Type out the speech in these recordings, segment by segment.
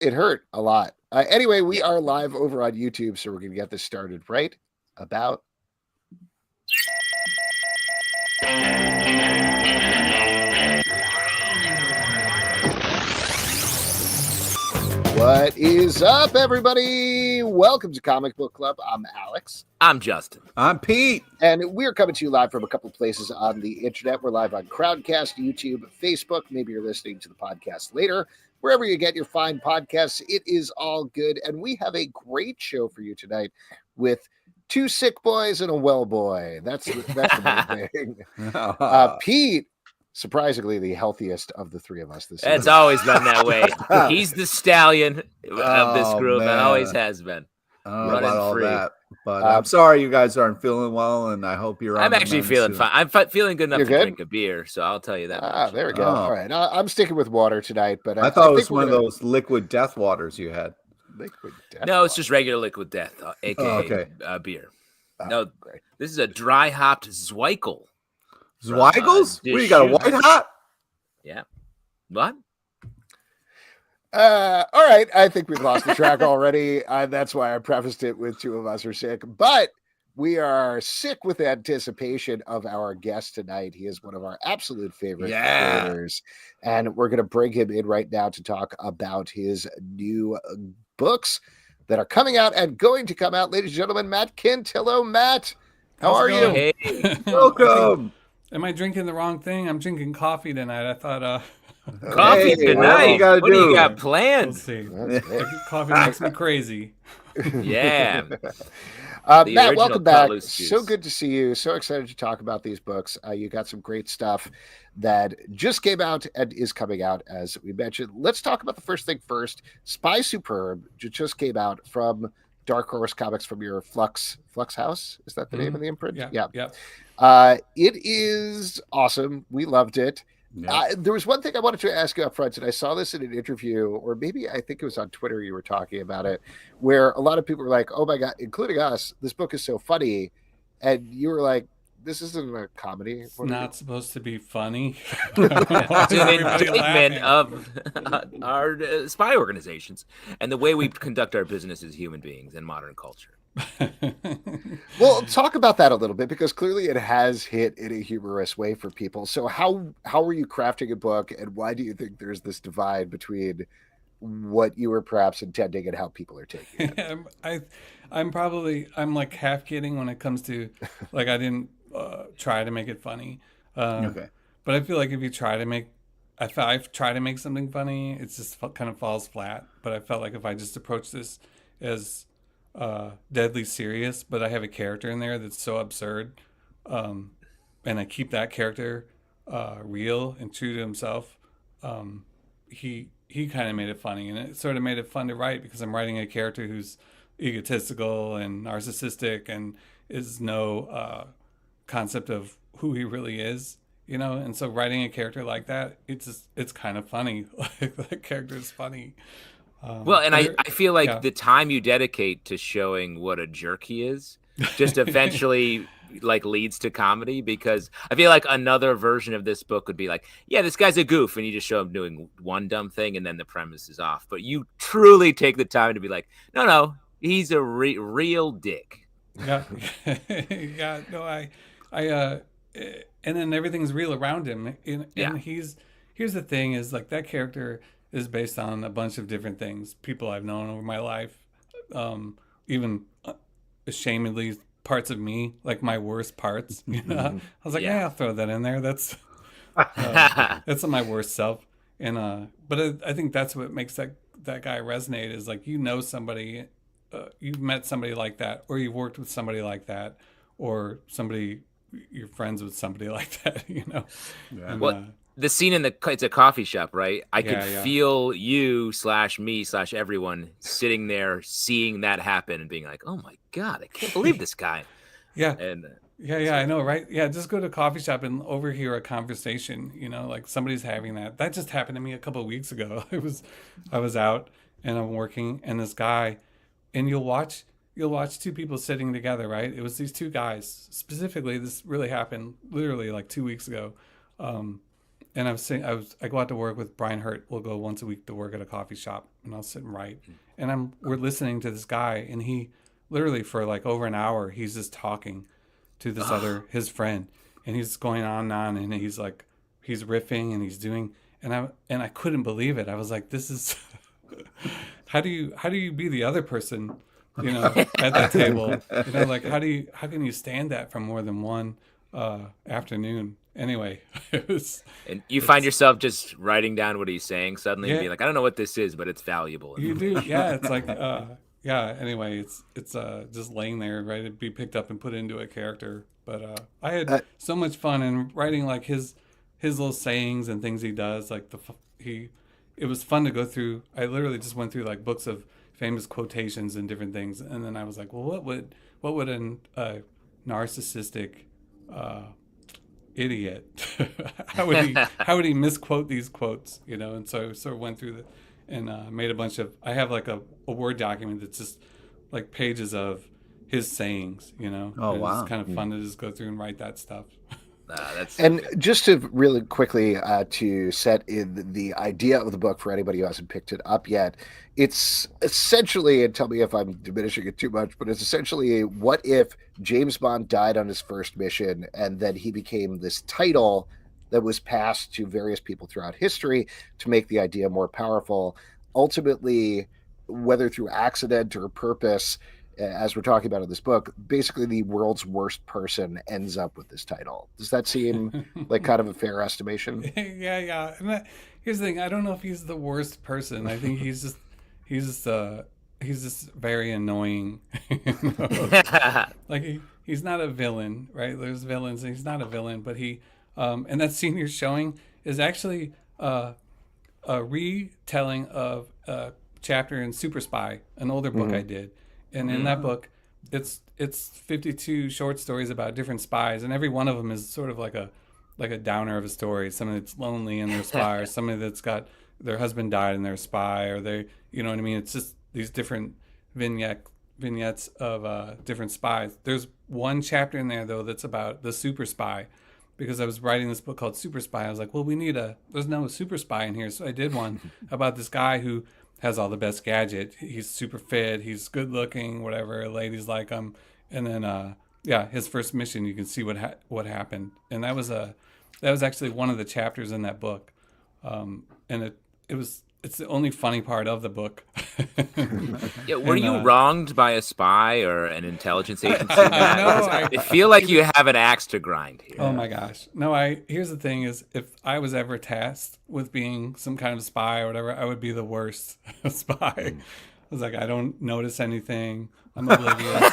It hurt a lot. Anyway, we are live over on YouTube, so we're going to get this started right about. What is up, everybody? Welcome to Comic Book Club. I'm Alex. I'm Justin. I'm Pete. And we're coming to you live from a couple places on the internet. We're live on Crowdcast, YouTube, Facebook. Maybe you're listening to the podcast later. Wherever you get your fine podcasts, it is all good. And we have a great show for you tonight with two sick boys and a well boy. That's the main thing. Pete, surprisingly, the healthiest of the three of us this It's season. always been that way. He's the stallion of this group, and always has been. I don't know about all free. that, but I'm sorry you guys aren't feeling well, and I hope you're. I'm actually feeling fine. I'm feeling good enough to drink a beer, so I'll tell you that. Ah, there we go. All right, I'm sticking with water tonight, but I thought it was one of those liquid death waters you had. Liquid death. No, it's just regular liquid death, aka beer. No, great. This is a dry hopped Zweikel. Zweigels? What, you got a white hot? Yeah. What? All right. I think we've lost the track already. That's why I prefaced it with two of us are sick, but we are sick with anticipation of our guest tonight. He is one of our absolute favorite creators, and we're going to bring him in right now to talk about his new books that are coming out and going to come out. Ladies and gentlemen, Matt Kindt. Hello, Matt. How are you? Hey. Welcome. Am I drinking the wrong thing? I'm drinking coffee tonight. I thought Coffee tonight. What do you got planned? We'll see. Coffee makes me crazy. Yeah. Matt, welcome back. So good to see you. So excited to talk about these books. You got some great stuff that just came out and is coming out, as we mentioned. Let's talk about the first thing first. Spy Superb just came out from Dark Horse Comics, from your Flux House. Is that the name of the imprint? Yeah. It is awesome. We loved it. Yeah. There was one thing I wanted to ask you up front, and I saw this in an interview, or maybe I think it was on Twitter you were talking about it, where a lot of people were like, oh my God, including us, this book is so funny. And you were like, this isn't a comedy. It's not supposed to be funny. It's an indictment of our spy organizations and the way we conduct our business as human beings in modern culture. Well, talk about that a little bit, because clearly it has hit in a humorous way for people. So how are you crafting a book, and why do you think there's this divide between what you were perhaps intending and how people are taking it? I'm like half kidding when it comes to, like, I didn't try to make it funny. But I feel like if you try to make, I've tried to make something funny, it's just kind of falls flat. But I felt like if I just approach this as deadly serious, but I have a character in there that's so absurd, and I keep that character real and true to himself, he kind of made it funny, and it sort of made it fun to write, because I'm writing a character who's egotistical and narcissistic and is no concept of who he really is, and so writing a character like that, it's kind of funny. Like, that character is funny. And I feel like the time you dedicate to showing what a jerk he is just eventually like leads to comedy, because I feel like another version of this book would be like, yeah, this guy's a goof, and you just show him doing one dumb thing and then the premise is off. But you truly take the time to be like, no, he's a real dick. Yeah. No, I and then everything's real around him. And here's the thing is, like, that character is based on a bunch of different things, people I've known over my life, even ashamedly parts of me, like my worst parts. I was like, I'll throw that in there. That's my worst self. And but I think that's what makes that guy resonate, is like, somebody, you've met somebody like that, or you've worked with somebody like that, or you're friends with somebody like that. Yeah. And, the scene in it's a coffee shop, right? I could feel you / me / everyone sitting there seeing that happen and being like, oh my God, I can't believe this guy. And I know, right? Yeah, just go to a coffee shop and overhear a conversation, like somebody's having that. That just happened to me a couple of weeks ago. I was out and I'm working, and this guy, and you'll watch two people sitting together, right? It was these two guys specifically. This really happened literally like 2 weeks ago. And I go out to work with Brian Hurt. We'll go once a week to work at a coffee shop. and I'll sit and write. And we're listening to this guy, and he literally for like over an hour, he's just talking to this his friend, and he's going on and on, and he's like, he's riffing and he's doing, and I couldn't believe it. I was like, this is, how do you be the other person, at that table? Like how can you stand that for more than one afternoon? Anyway, and you find yourself just writing down what he's saying suddenly and be like, I don't know what this is, but it's valuable. You do, yeah. It's like, Anyway, it's just laying there, ready to be picked up and put into a character. But I had so much fun in writing like his little sayings and things he does. Like it was fun to go through. I literally just went through like books of famous quotations and different things, and then I was like, well, what would a narcissistic idiot how would he misquote these quotes, and so sort of went through and made a bunch of, I have like a Word document that's just like pages of his sayings, Oh, wow. It's kind of fun to just go through and write that stuff. And just to really quickly to set in the idea of the book for anybody who hasn't picked it up yet, it's essentially, and tell me if I'm diminishing it too much, but it's essentially what if James Bond died on his first mission and then he became this title that was passed to various people throughout history to make the idea more powerful. Ultimately, whether through accident or purpose, as we're talking about in this book, basically the world's worst person ends up with this title. Does that seem like kind of a fair estimation? Yeah. And here's the thing: I don't know if he's the worst person. I think he's just very annoying. Like he's not a villain, right? There's villains, and he's not a villain. But he, and that scene you're showing is actually a retelling of a chapter in Super Spy, an older book I did. And in that book, it's 52 short stories about different spies, and every one of them is sort of like a downer of a story. Somebody that's lonely and they're a spy, or somebody that's got their husband died and they're a spy, or they, you know what I mean? It's just these different vignettes of different spies. There's one chapter in there though that's about the super spy, because I was writing this book called Super Spy. I was like, well, there's no super spy in here, so I did one about this guy who has all the best gadget. He's super fit. He's good looking. Whatever. Ladies like him. And then, his first mission. You can see what happened. And that was actually one of the chapters in that book. And it's the only funny part of the book. Yeah, were you wronged by a spy or an intelligence agency? No, I feel like you have an axe to grind here. Oh my gosh. No, here's the thing is, if I was ever tasked with being some kind of spy or whatever, I would be the worst spy. I was like, I don't notice anything. I'm oblivious.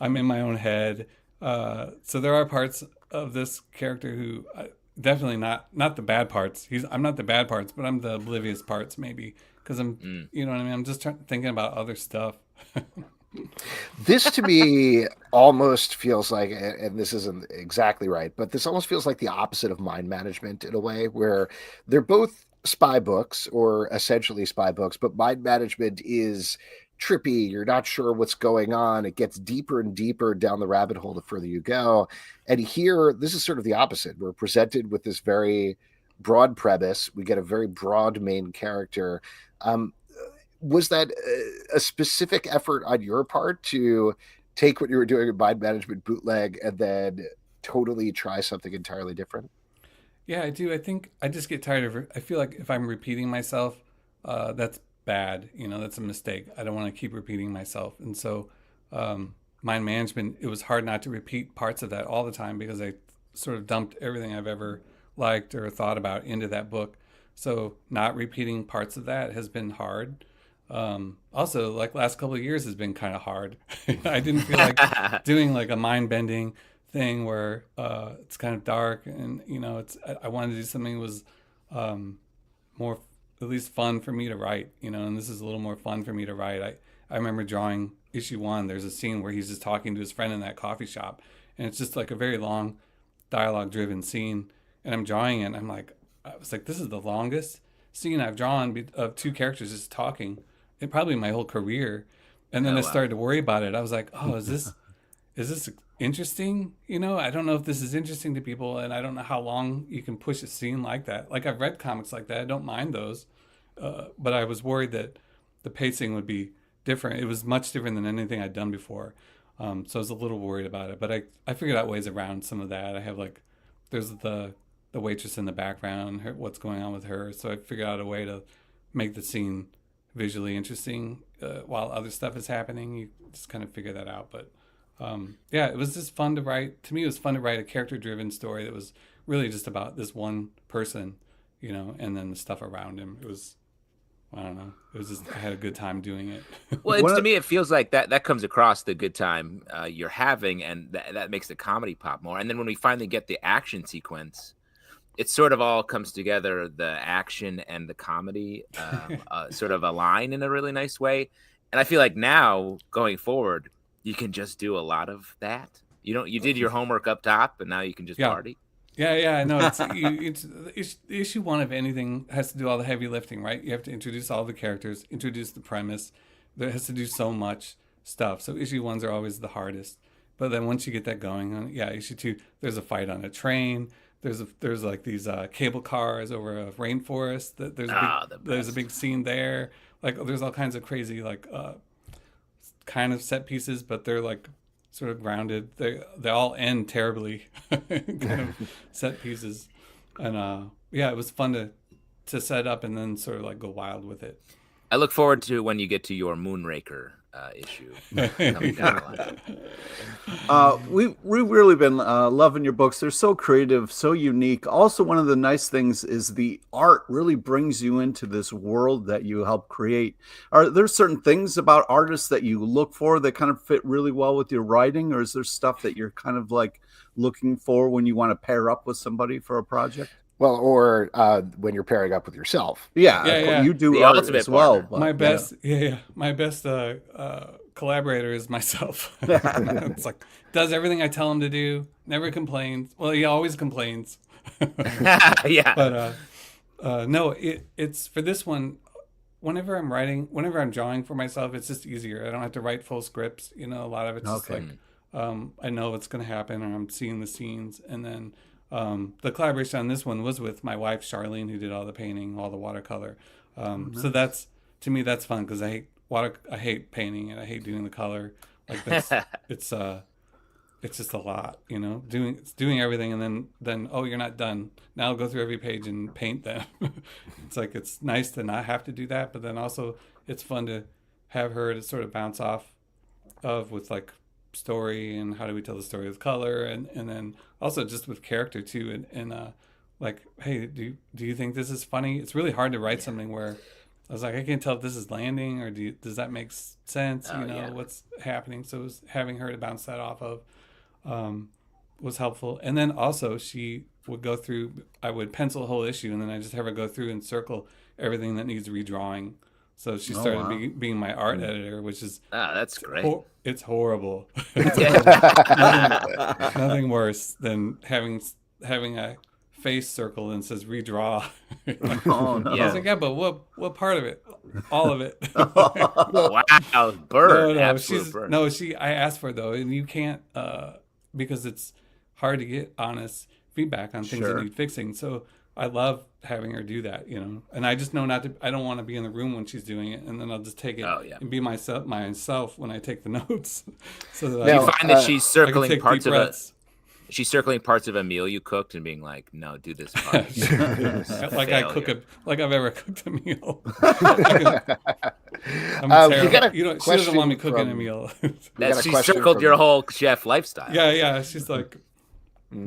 I'm in my own head. So there are parts of this character who definitely not the bad parts. I'm not the bad parts, but I'm the oblivious parts maybe, because I'm, you know what I mean? I'm just thinking about other stuff. This to me almost feels like, and this isn't exactly right, but this almost feels like the opposite of mind management in a way, where they're both spy books or essentially spy books, but mind management is trippy. You're not sure what's going on. It gets deeper and deeper down the rabbit hole the further you go. And here, this is sort of the opposite. We're presented with this very broad premise. We get a very broad main character. Was that a specific effort on your part to take what you were doing in mind management bootleg and then totally try something entirely different? Yeah, I do. I think I just get tired of it. I feel like if I'm repeating myself, that's bad. That's a mistake. I don't want to keep repeating myself. And so mind management, it was hard not to repeat parts of that all the time, because I sort of dumped everything I've ever liked or thought about into that book. So not repeating parts of that has been hard. Also, like last couple of years has been kind of hard. I didn't feel like doing like a mind bending thing where it's kind of dark, and I wanted to do something that was more, at least fun for me to write, and this is a little more fun for me to write. I remember drawing issue 1. There's a scene where he's just talking to his friend in that coffee shop, and it's just like a very long dialogue driven scene, and I'm drawing it, and I was like, this is the longest scene I've drawn of two characters just talking in probably my whole career. And then I started to worry about it. I was like, oh, is this interesting? I don't know if this is interesting to people, and I don't know how long you can push a scene like that. Like, I've read comics like that. I don't mind those. but I was worried that the pacing would be different. It was much different than anything I'd done before. So I was a little worried about it, but I figured out ways around some of that. I have there's the waitress in the background, what's going on with her. So I figured out a way to make the scene visually interesting while other stuff is happening. You just kind of figure that out. But yeah, it was just fun to write. To me, it was fun to write a character-driven story that was really just about this one person, and then the stuff around him. It was, I don't know. It was just, I had a good time doing it. Well, to me, it feels like that comes across the good time you're having, and that makes the comedy pop more. And then when we finally get the action sequence, it sort of all comes together. The action and the comedy sort of align in a really nice way. And I feel like now going forward, you can just do a lot of that. You did your homework up top, and now you can just party. Yeah, I know. It's issue one of anything has to do all the heavy lifting, right? You have to introduce all the characters, introduce the premise. There has to do so much stuff. So issue ones are always the hardest. But then once you get that going, issue two, there's a fight on a train. There's like these cable cars over a rainforest. There's a big scene there. Like there's all kinds of crazy kind of set pieces, but they're like sort of grounded. They all end terribly, kind of set pieces, and it was fun to set up and then sort of like go wild with it. I look forward to when you get to your Moonraker issue. We've really been loving your books. They're so creative, so unique. Also, one of the nice things is the art really brings you into this world that you help create. Are there certain things about artists that you look for that kind of fit really well with your writing, or is there stuff that you're kind of like looking for when you want to pair up with somebody for a project? Well, or when you're pairing up with yourself. Yeah. You do the art as well. But, my best collaborator is myself. It's like, does everything I tell him to do, never complains. Well, he always complains. Yeah. But no, it's for this one, whenever I'm drawing for myself, it's just easier. I don't have to write full scripts. A lot of it's just like, I know what's going to happen, or I'm seeing the scenes. And then the collaboration on this one was with my wife, Charlene, who did all the painting, all the watercolor. So to me, that's fun because I hate painting and I hate doing the color. Like it's just a lot, doing everything. And then, oh, you're not done. Now I'll go through every page and paint them. It's like, it's nice to not have to do that. But then also it's fun to have her to sort of bounce off of with like story and how do we tell the story with color, and then also just with character too, and like, hey, do you think this is funny? It's really hard to write something where I was like, I can't tell if this is landing or does that make sense? What's happening? So it was having her to bounce that off of was helpful. And then also she would go through, I would pencil a whole issue and then I just have her go through and circle everything that needs redrawing. So she started being my art editor, which is that's great. It's horrible. Nothing worse than having a face circle and says redraw. Oh no! I was like, yeah, but what part of it? All of it. Wow, bird. Absolute bird. I asked for it though, and you can't because it's hard to get honest feedback on things that need fixing. So I love having her do that, and I just know I don't want to be in the room when she's doing it, and then I'll just take it and be myself when I take the notes. So that you find that she's circling parts of it. She's circling parts of a meal you cooked and being like, "No, do this part." Like I've ever cooked a meal. I'm terrible. She doesn't want me cooking a meal. She circled your whole chef lifestyle. Yeah. She's like,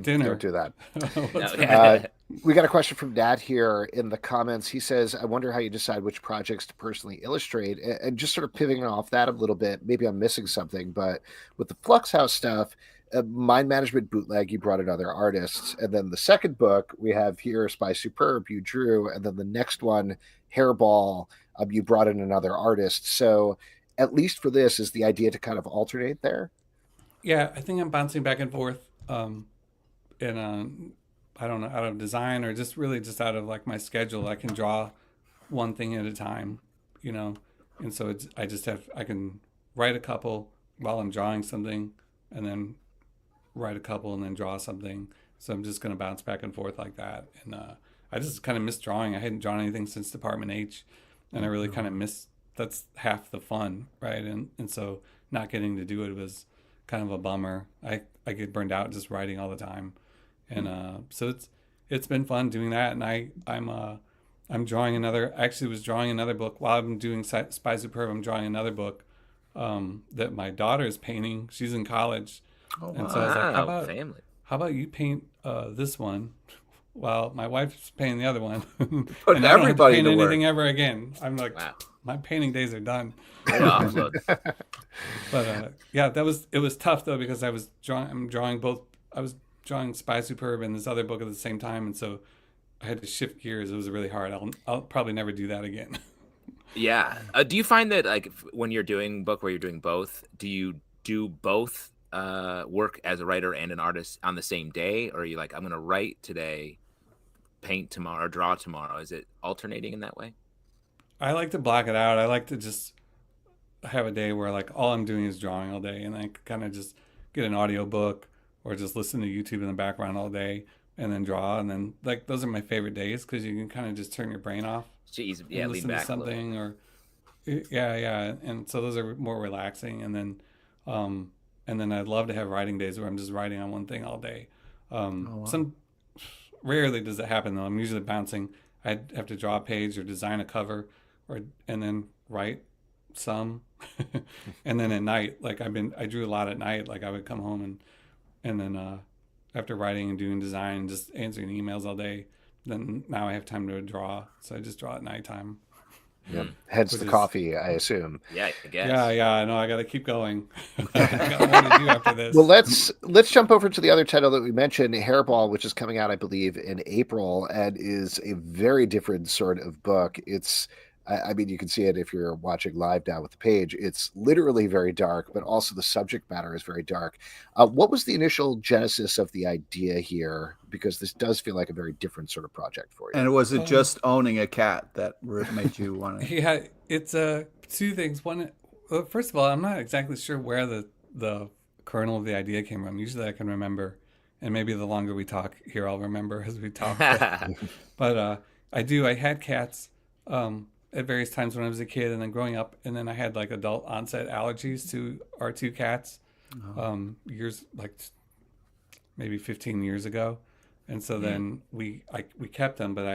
dinner. Don't do that. We got a question from Nat here in the comments. He says, I wonder how you decide which projects to personally illustrate. And just sort of pivoting off that a little bit, maybe I'm missing something, but with the Flux House stuff, Mind Management Bootleg, you brought in other artists. And then the second book we have here, Spy Superb, you drew. And then the next one, Hairball, you brought in another artist. So at least for this, is the idea to kind of alternate there? Yeah, I think I'm bouncing back and forth. I don't know, out of design or just out of like my schedule. I can draw one thing at a time, and so I can write a couple while I'm drawing something and then write a couple and then draw something. So I'm just going to bounce back and forth like that. And I just kind of miss drawing. I hadn't drawn anything since Department H, and I really kind of miss. That's half the fun, right? And so not getting to do it was kind of a bummer. I get burned out just writing all the time, and so it's been fun doing that. And I'm drawing another. I actually was drawing another book while I'm doing Spy Superb. I'm drawing another book that my daughter is painting. She's in college, and so I was like, how about you paint this one? Well, my wife's painting the other one. Putting and I don't everybody have to paint to anything work. ever again. I'm like, my painting days are done. But yeah, it was tough though, because I'm drawing both. I was drawing Spy Superb and this other book at the same time, and so I had to shift gears. It was really hard. I'll probably never do that again. Yeah. Do you find that like when you're doing book where you're doing both, do you do both work as a writer and an artist on the same day, or are you like, I'm going to write today, paint tomorrow, or draw tomorrow? Is it alternating in that way? I like to block it out. I like to just have a day where like all I'm doing is drawing all day, and I kind of just get an audio book or just listen to YouTube in the background all day and then draw. And then like those are my favorite days, because you can kind of just turn your brain off. Jeez, and lean listen back to something, or and so those are more relaxing. And then I'd love to have writing days where I'm just writing on one thing all day. Some rarely does it happen though. I'm usually bouncing. I'd have to draw a page or design a cover, and then write some. And then at night, like I drew a lot at night. Like I would come home and then after writing and doing design and just answering emails all day, then now I have time to draw. So I just draw at nighttime. Yeah. Hence the coffee, I assume. Yeah, I guess. Yeah. I know. I got to keep going. I got more to do after this. Well, let's jump over to the other title that we mentioned, Hairball, which is coming out, I believe, in April, and is a very different sort of book. It's, I mean, you can see it if you're watching live now with the page. It's literally very dark, but also the subject matter is very dark. What was the initial genesis of the idea here? Because this does feel like a very different sort of project for you. And was it just owning a cat that made you want to? Yeah, it's two things. One, well, first of all, I'm not exactly sure where the kernel of the idea came from. Usually I can remember, and maybe the longer we talk here, I'll remember as we talk. But I do. I had cats at various times when I was a kid, and then growing up, and then I had like adult onset allergies to our two cats years, like maybe 15 years ago. And so then we kept them, but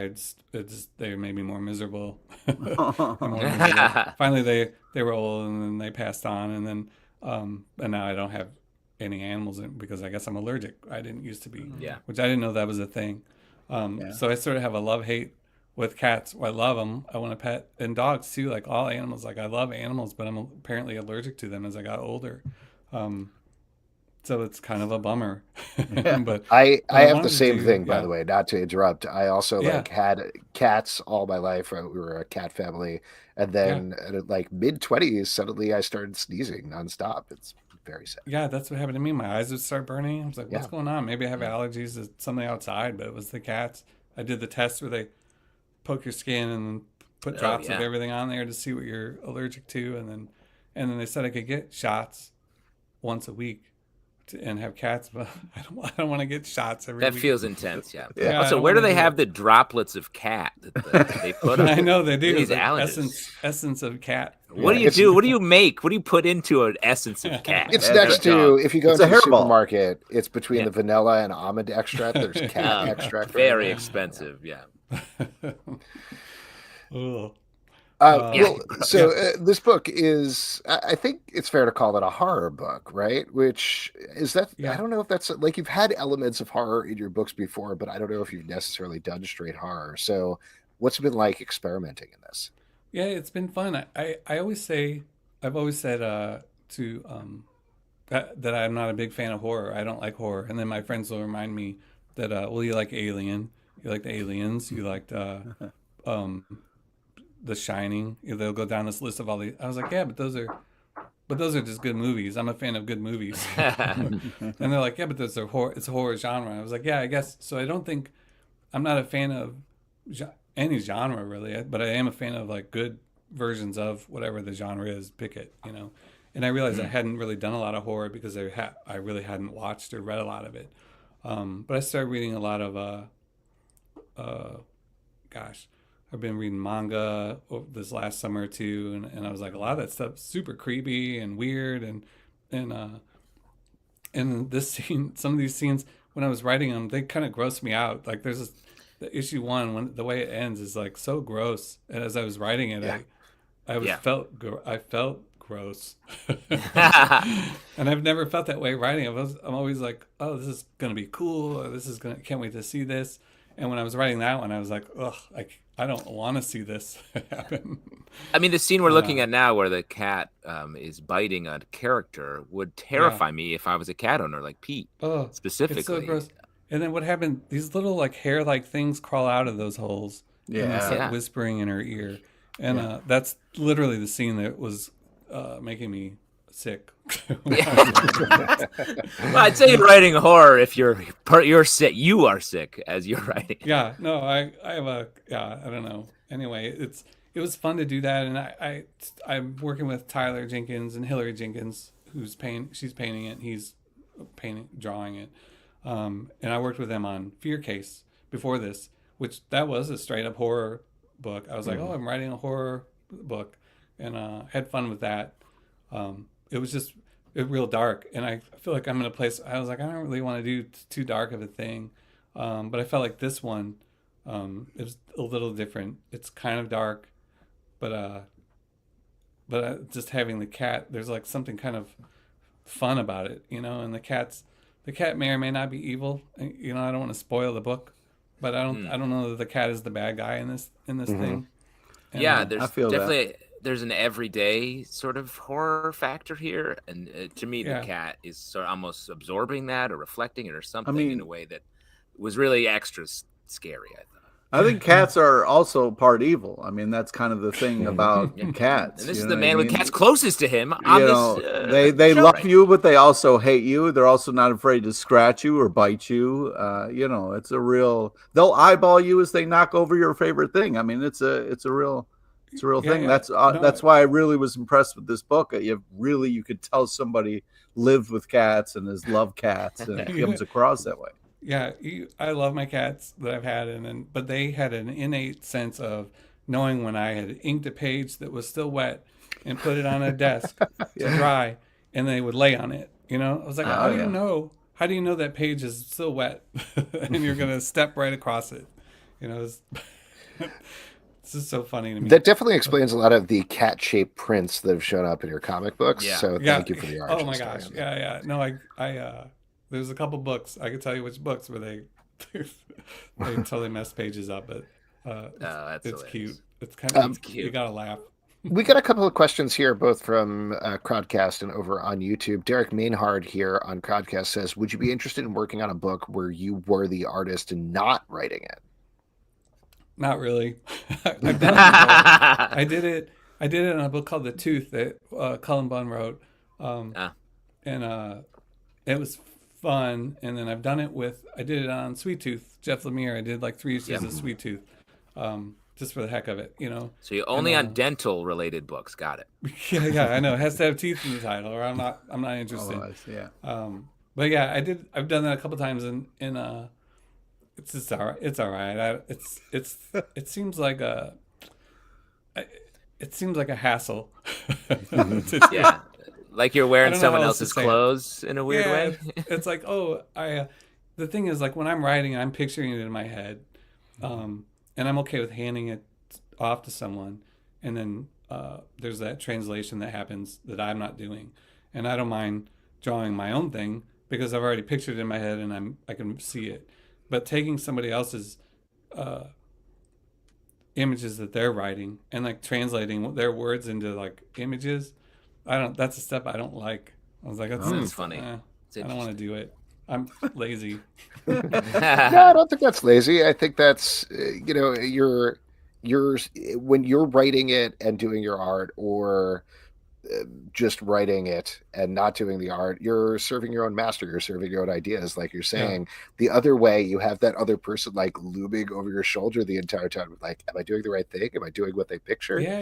they made me more miserable. Finally, they were old, and then they passed on, and then and now I don't have any animals because I guess I'm allergic. I didn't used to be, which I didn't know that was a thing. So I sort of have a love-hate with cats. I love them. I want to pet, and dogs too. Like all animals, like I love animals, but I'm apparently allergic to them as I got older. So it's kind of a bummer. But I have the same thing, by the way, not to interrupt. I also had cats all my life. We were a cat family. And then at like mid-20s, suddenly I started sneezing nonstop. It's very sad. Yeah, that's what happened to me. My eyes would start burning. I was like, what's going on? Maybe I have allergies to something outside, but it was the cats. I did the test where they poke your skin and put drops of everything on there to see what you're allergic to. And then they said I could get shots once a week and have cats, but I don't want to get shots every week. That feels intense, So where do they have the droplets of cat that they put on? I know they do. These essence of cat. What do you do? What do you make? What do you put into an essence of cat? It's next to, if you go to the supermarket, it's between the vanilla and almond extract. There's cat extract. Very expensive, This book is, I think it's fair to call it a horror book, right? Which is that, I don't know if that's, like, you've had elements of horror in your books before, but I don't know if you've necessarily done straight horror. So what's it been like experimenting in this? Yeah, it's been fun. I've always said that I'm not a big fan of horror. I don't like horror. And then my friends will remind me that, well, you like Alien, you like the aliens, you liked The Shining. They'll go down this list of all these. I was like, yeah, but those are just good movies. I'm a fan of good movies. And they're like, yeah, but it's a horror genre. I was like, yeah, I guess. So I'm not a fan of any genre really, but I am a fan of like good versions of whatever the genre is. Pick it, And I realized I hadn't really done a lot of horror because I really hadn't watched or read a lot of it. But I started reading a lot of gosh, I've been reading manga this last summer or two, and I was like, a lot of that stuff super creepy and weird, and this scene, some of these scenes when I was writing them, they kind of grossed me out. Like there's the issue one, when the way it ends is like so gross, and as I was writing it, I felt gross. And I've never felt that way writing. I'm always like, oh, this is gonna be cool, or can't wait to see this. And when I was writing that one, I was like, ugh, I don't want to see this happen. I mean, the scene we're looking at now where the cat is biting a character would terrify me if I was a cat owner like Pete, specifically. It's so gross. And then what happened, these little like hair-like things crawl out of those holes. Yeah. And they start whispering in her ear. And that's literally the scene that was making me sick. Well, I'd say writing horror, if you're sick, you are sick as you're writing. Yeah, no, I don't know. Anyway, it was fun to do that, and I'm working with Tyler Jenkins and Hillary Jenkins, she's painting it, he's drawing it, and I worked with them on Fear Case before this, which that was a straight up horror book. I was like, I'm writing a horror book, and had fun with that. It was just real dark, and I feel like I'm in a place. I was like, I don't really want to do too dark of a thing, but I felt like this one, it was a little different. It's kind of dark, but just having the cat, there's like something kind of fun about it, And the cat may or may not be evil. I don't want to spoil the book, but I don't know that the cat is the bad guy in this thing. And, there's definitely. There's an everyday sort of horror factor here, and to me, the cat is sort of almost absorbing that or reflecting it or something in a way that was really extra scary. I thought. I think cats are also part evil. I mean, that's kind of the thing about cats. And this is the man with cats closest to him. On they love you, but they also hate you. They're also not afraid to scratch you or bite you. It's a real. They'll eyeball you as they knock over your favorite thing. I mean, it's a real. It's a real thing. Yeah. That's why I really was impressed with this book. You could tell somebody lived with cats and has loved cats, and it comes across that way. Yeah, I love my cats that I've had, but they had an innate sense of knowing when I had inked a page that was still wet and put it on a desk to dry, and they would lay on it. I was like, how do you know? How do you know that page is still wet and you're gonna step right across it? This is so funny to me. That definitely explains a lot of the cat-shaped prints that have shown up in your comic books. Yeah. So thank you for the art. Oh my gosh. Yeah. No, I there's a couple books. I could tell you which books where they totally mess pages up, but it's cute. It's kind of cute. You gotta laugh. We got a couple of questions here, both from Crowdcast and over on YouTube. Derek Mainhard here on Crowdcast says, would you be interested in working on a book where you were the artist and not writing it? Not really. I've done it. I did it in a book called The Tooth that Cullen Bunn wrote, and it was fun. And then I did it on Sweet Tooth, Jeff Lemire. I did like 3 issues of Sweet Tooth, just for the heck of it, So you're only on dental related books. Got it. Yeah, I know. It has to have teeth in the title, or I'm not interested. But yeah, I've done that a couple times, and it's just all right. It's all right. It seems like a hassle. Yeah, like you're wearing someone else's clothes in a weird way. It's like, the thing is, like when I'm writing, I'm picturing it in my head, and I'm okay with handing it off to someone, and then there's that translation that happens that I'm not doing, and I don't mind drawing my own thing because I've already pictured it in my head and I can see it. But taking somebody else's images that they're writing and like translating their words into like images, that's a step I don't like. I was like, that's funny. I don't want to do it. I'm lazy. No, I don't think that's lazy. I think that's you're when you're writing it and doing your art, or just writing it and not doing the art, you're serving your own master. You're serving your own ideas. Like you're saying, the other way, you have that other person like looming over your shoulder the entire time. Like, am I doing the right thing? Am I doing what they picture? Yeah,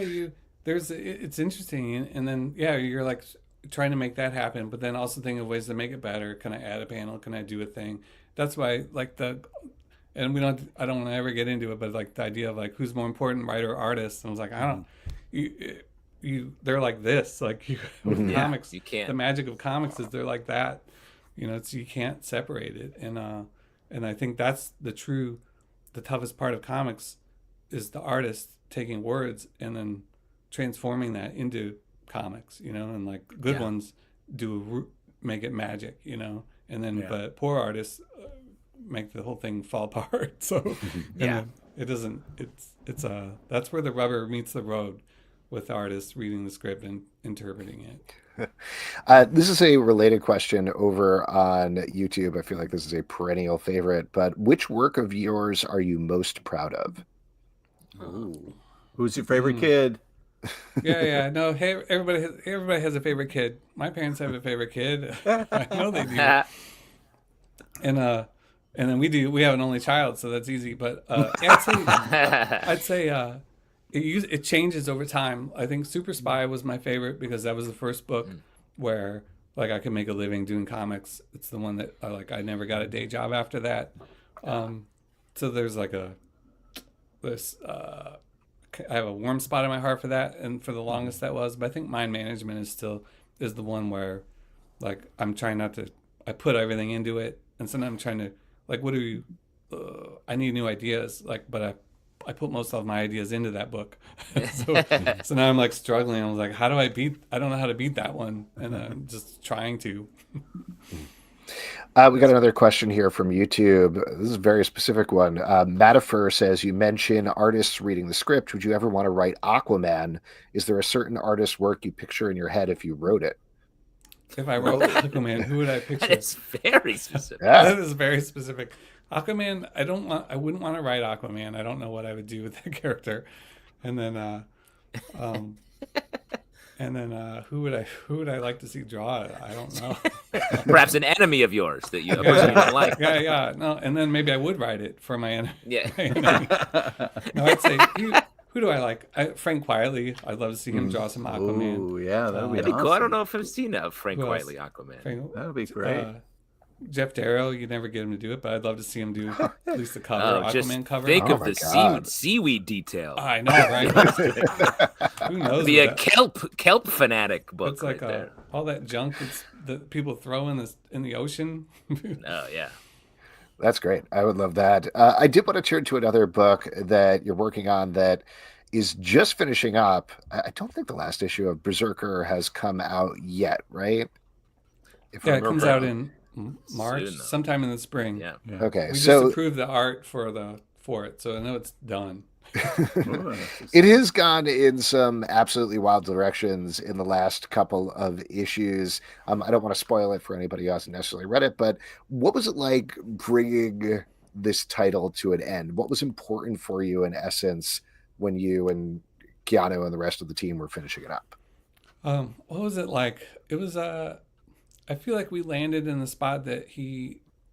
it's interesting. And then, you're like trying to make that happen, but then also thinking of ways to make it better. Can I add a panel? Can I do a thing? That's why, like and I don't want to ever get into it, but like the idea of like who's more important, writer or artist. And I was like, I don't, they're like this, like with comics, you can't. The magic of comics is they're like that, it's, you can't separate it. And I think that's the toughest part of comics is the artist taking words and then transforming that into comics, and like good ones make it magic, and then but poor artists make the whole thing fall apart. So it doesn't. It's that's where the rubber meets the road with artists reading the script and interpreting it. This is a related question over on YouTube. I feel like this is a perennial favorite, but which work of yours are you most proud of? Ooh. Who's your favorite kid? Yeah. No, hey, everybody has a favorite kid. My parents have a favorite kid. I know they do. And then we have an only child, so that's easy. But I'd say it changes over time. I think Super Spy was my favorite because that was the first book where like I could make a living doing comics. It's the one that I never got a day job after that. So there's like I have a warm spot in my heart for that, and for the longest that was. But I think Mind Management is the one where like I'm trying not to. I put everything into it, and sometimes I'm trying to like, what do you? I need new ideas, but I put most of my ideas into that book. so now I'm like struggling. I was like, how do I don't know how to beat that one, and I'm just trying to. We got another question here from YouTube. This is a very specific one. Matafer says, you mention artists reading the script. Would you ever want to write Aquaman? Is there a certain artist's work you picture in your head if you wrote it? If I wrote Aquaman, who would I picture? It's very specific. That is very specific. Aquaman, I wouldn't want to write Aquaman. I don't know what I would do with that character. And then who would I like to see draw it? I don't know. Perhaps an enemy of yours that you don't like. Yeah. No, and then maybe I would write it for my enemy. Yeah. No, I'd say who do I like? Frank Quietly. I'd love to see him draw some Aquaman. Oh yeah, that'd be cool. I don't know if I've seen a Frank Quietly Aquaman. That would be great. Jeff Darrow, you never get him to do it, but I'd love to see him do at least the cover, Aquaman cover. Think of the seaweed detail. I know, right? Who knows? Be a kelp fanatic book. It's like there. All that junk that people throw in the ocean. Oh yeah. That's great. I would love that. I did want to turn to another book that you're working on that is just finishing up. I don't think the last issue of Berserker has come out yet, right? It comes out in March, sometime in the spring. Yeah. Okay. We just approved the art for it, so I know it's done. It has gone in some absolutely wild directions in the last couple of issues. I don't want to spoil it for anybody who hasn't necessarily read it, but what was it like bringing this title to an end? What was important for you in essence when you and Keanu and the rest of the team were finishing it up? What was it like? It was I feel like we landed in the spot that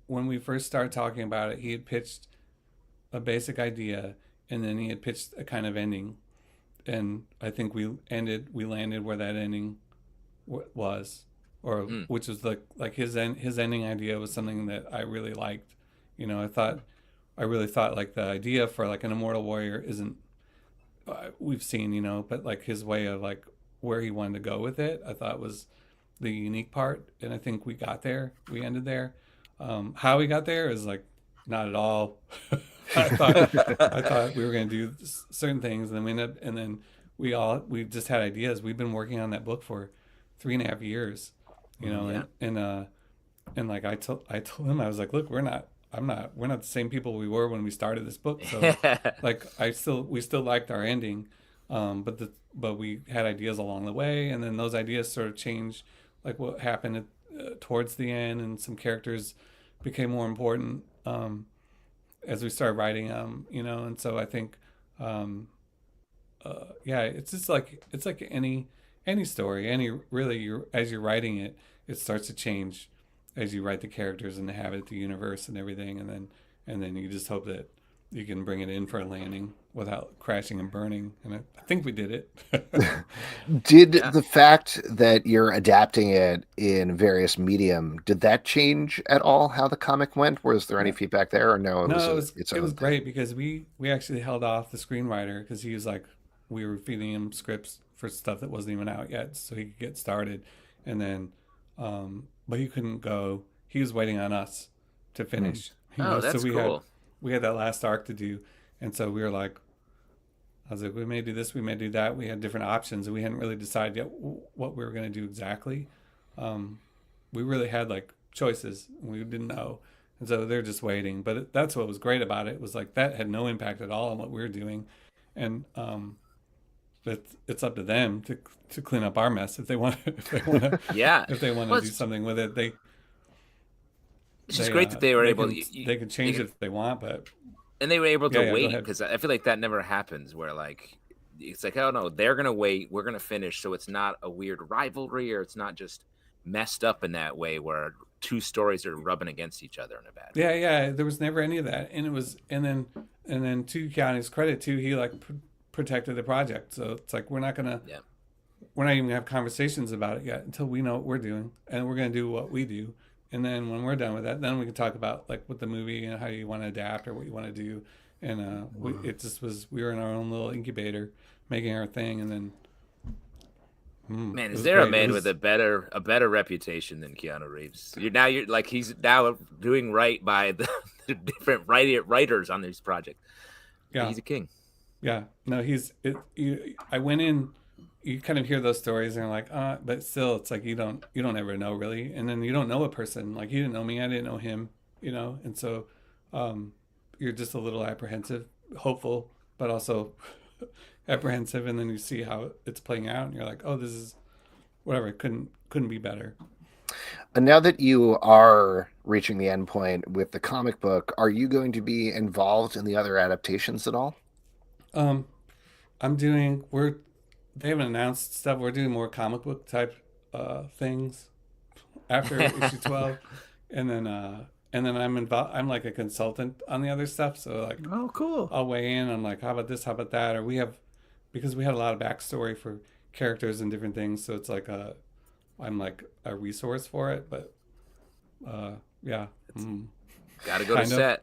when we first started talking about it, he had pitched a basic idea and then he had pitched a kind of ending. And I think we landed where that ending was, or which was like his ending idea was something that I really liked. I really thought like the idea for like an immortal warrior isn't, we've seen, but like his way of like where he wanted to go with it, I thought was the unique part. And I think we got there, we ended there. How we got there is like not at all. I thought we were going to do certain things, and then we ended up, and then we just had ideas. We've been working on that book for 3.5 years, and like I told him, I was like, look, we're not the same people we were when we started this book. So like we still liked our ending, but we had ideas along the way, and then those ideas sort of changed, like what happened towards the end, and some characters became more important as we started writing them, and so I think it's just like any story, as you're writing it, it starts to change as you write the characters and the habit, the universe and everything, and then you just hope that you can bring it in for a landing without crashing and burning. And I think we did it. Did the fact that you're adapting it in various medium, did that change at all how the comic went? Was there any feedback there, or no? No, it was great because we actually held off the screenwriter because he was like, we were feeding him scripts for stuff that wasn't even out yet, so he could get started. And then, but he couldn't go. He was waiting on us to finish. That's cool. We had that last arc to do, and so we were like, I was like, we may do this, we may do that. We had different options, and we hadn't really decided yet what we were going to do exactly. We really had like choices, and we didn't know, and so they're just waiting. But that's what was great about it, was like that had no impact at all on what we were doing, and it's up to them to clean up our mess if they want to yeah, if they want to do something with it. It's just great that they were able to. They can change it if they want, but. And they were able to wait, because I feel like that never happens where like it's like, oh no, they're gonna wait, we're gonna finish, so it's not a weird rivalry, or it's not just messed up in that way where two stories are rubbing against each other in a bad way. Yeah, there was never any of that, and it was, and then to Keanu's credit too, he like protected the project, so it's like we're not even gonna have conversations about it yet until we know what we're doing, and we're gonna do what we do. And then when we're done with that, then we can talk about like with the movie and how you want to adapt or what you want to do. And we were in our own little incubator making our thing. And then, man, is there a man with a better reputation than Keanu Reeves? You're like, he's now doing right by the different writers on this project. Yeah, he's a king. Yeah, no, I went in. You kind of hear those stories and you're like, but still, it's like you don't ever know really, and then you don't know a person. Like, he didn't know me, I didn't know him, and so you're just a little apprehensive, hopeful, but also apprehensive, and then you see how it's playing out, and you're like, oh, this is whatever. It couldn't be better. And now that you are reaching the end point with the comic book, are you going to be involved in the other adaptations at all? They haven't announced stuff. We're doing more comic book type things after issue 12, and then I'm involved. I'm like a consultant on the other stuff. So like, oh, cool. I'll weigh in. I'm like, how about this? How about that? Or because we had a lot of backstory for characters and different things. So it's like I'm like a resource for it. But yeah, got to go to set.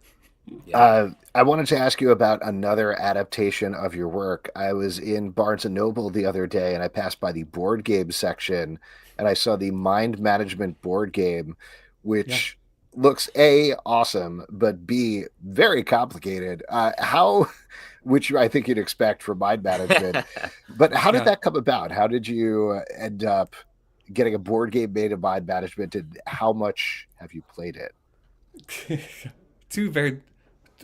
Yeah. I wanted to ask you about another adaptation of your work. I was in Barnes & Noble the other day, and I passed by the board game section, and I saw the Mind Management board game, which looks A, awesome, but B, very complicated. Which I think you'd expect for Mind Management. But how did that come about? How did you end up getting a board game made of Mind Management, and how much have you played it?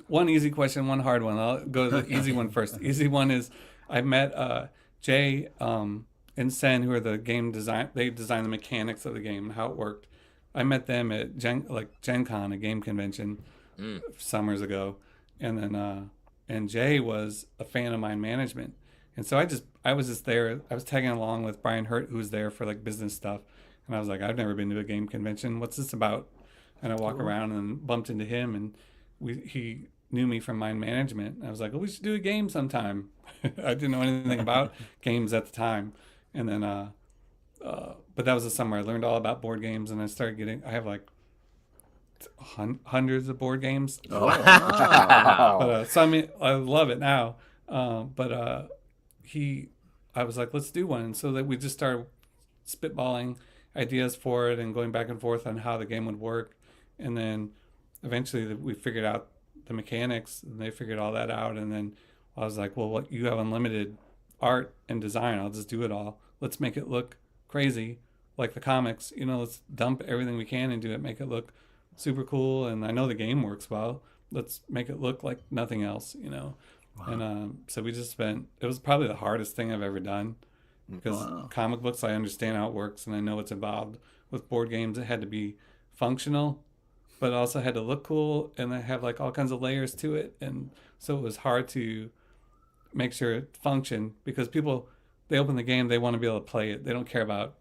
One easy question, one hard one. I'll go to the easy one first. The easy one is I met Jay and Sen, who are the game design. They designed the mechanics of the game and how it worked. I met them at Gen Con, a game convention, summers ago, and then and Jay was a fan of Mind Management, and so I was just there. I was tagging along with Brian Hurt, who was there for like business stuff, and I was like, I've never been to a game convention. What's this about? And I walk around and bumped into him, and he knew me from Mind Management. I was like, well, we should do a game sometime. I didn't know anything about games at the time. And then, but that was the summer I learned all about board games, and I have like hundreds of board games. Oh, wow. But, so I mean, I love it now. But I was like, let's do one. And so that we just started spitballing ideas for it and going back and forth on how the game would work. And then eventually we figured out the mechanics, and they figured all that out. And then I was like, well, what, you have unlimited art and design. I'll just do it all. Let's make it look crazy like the comics. Let's dump everything we can into it, make it look super cool. And I know the game works well. Let's make it look like nothing else, Wow. And so we just it was probably the hardest thing I've ever done, because comic books, I understand how it works and I know what's involved. With board games, it had to be functional, but it also had to look cool, and they have like all kinds of layers to it. And so it was hard to make sure it functioned, because people, they open the game, they want to be able to play it. They don't care about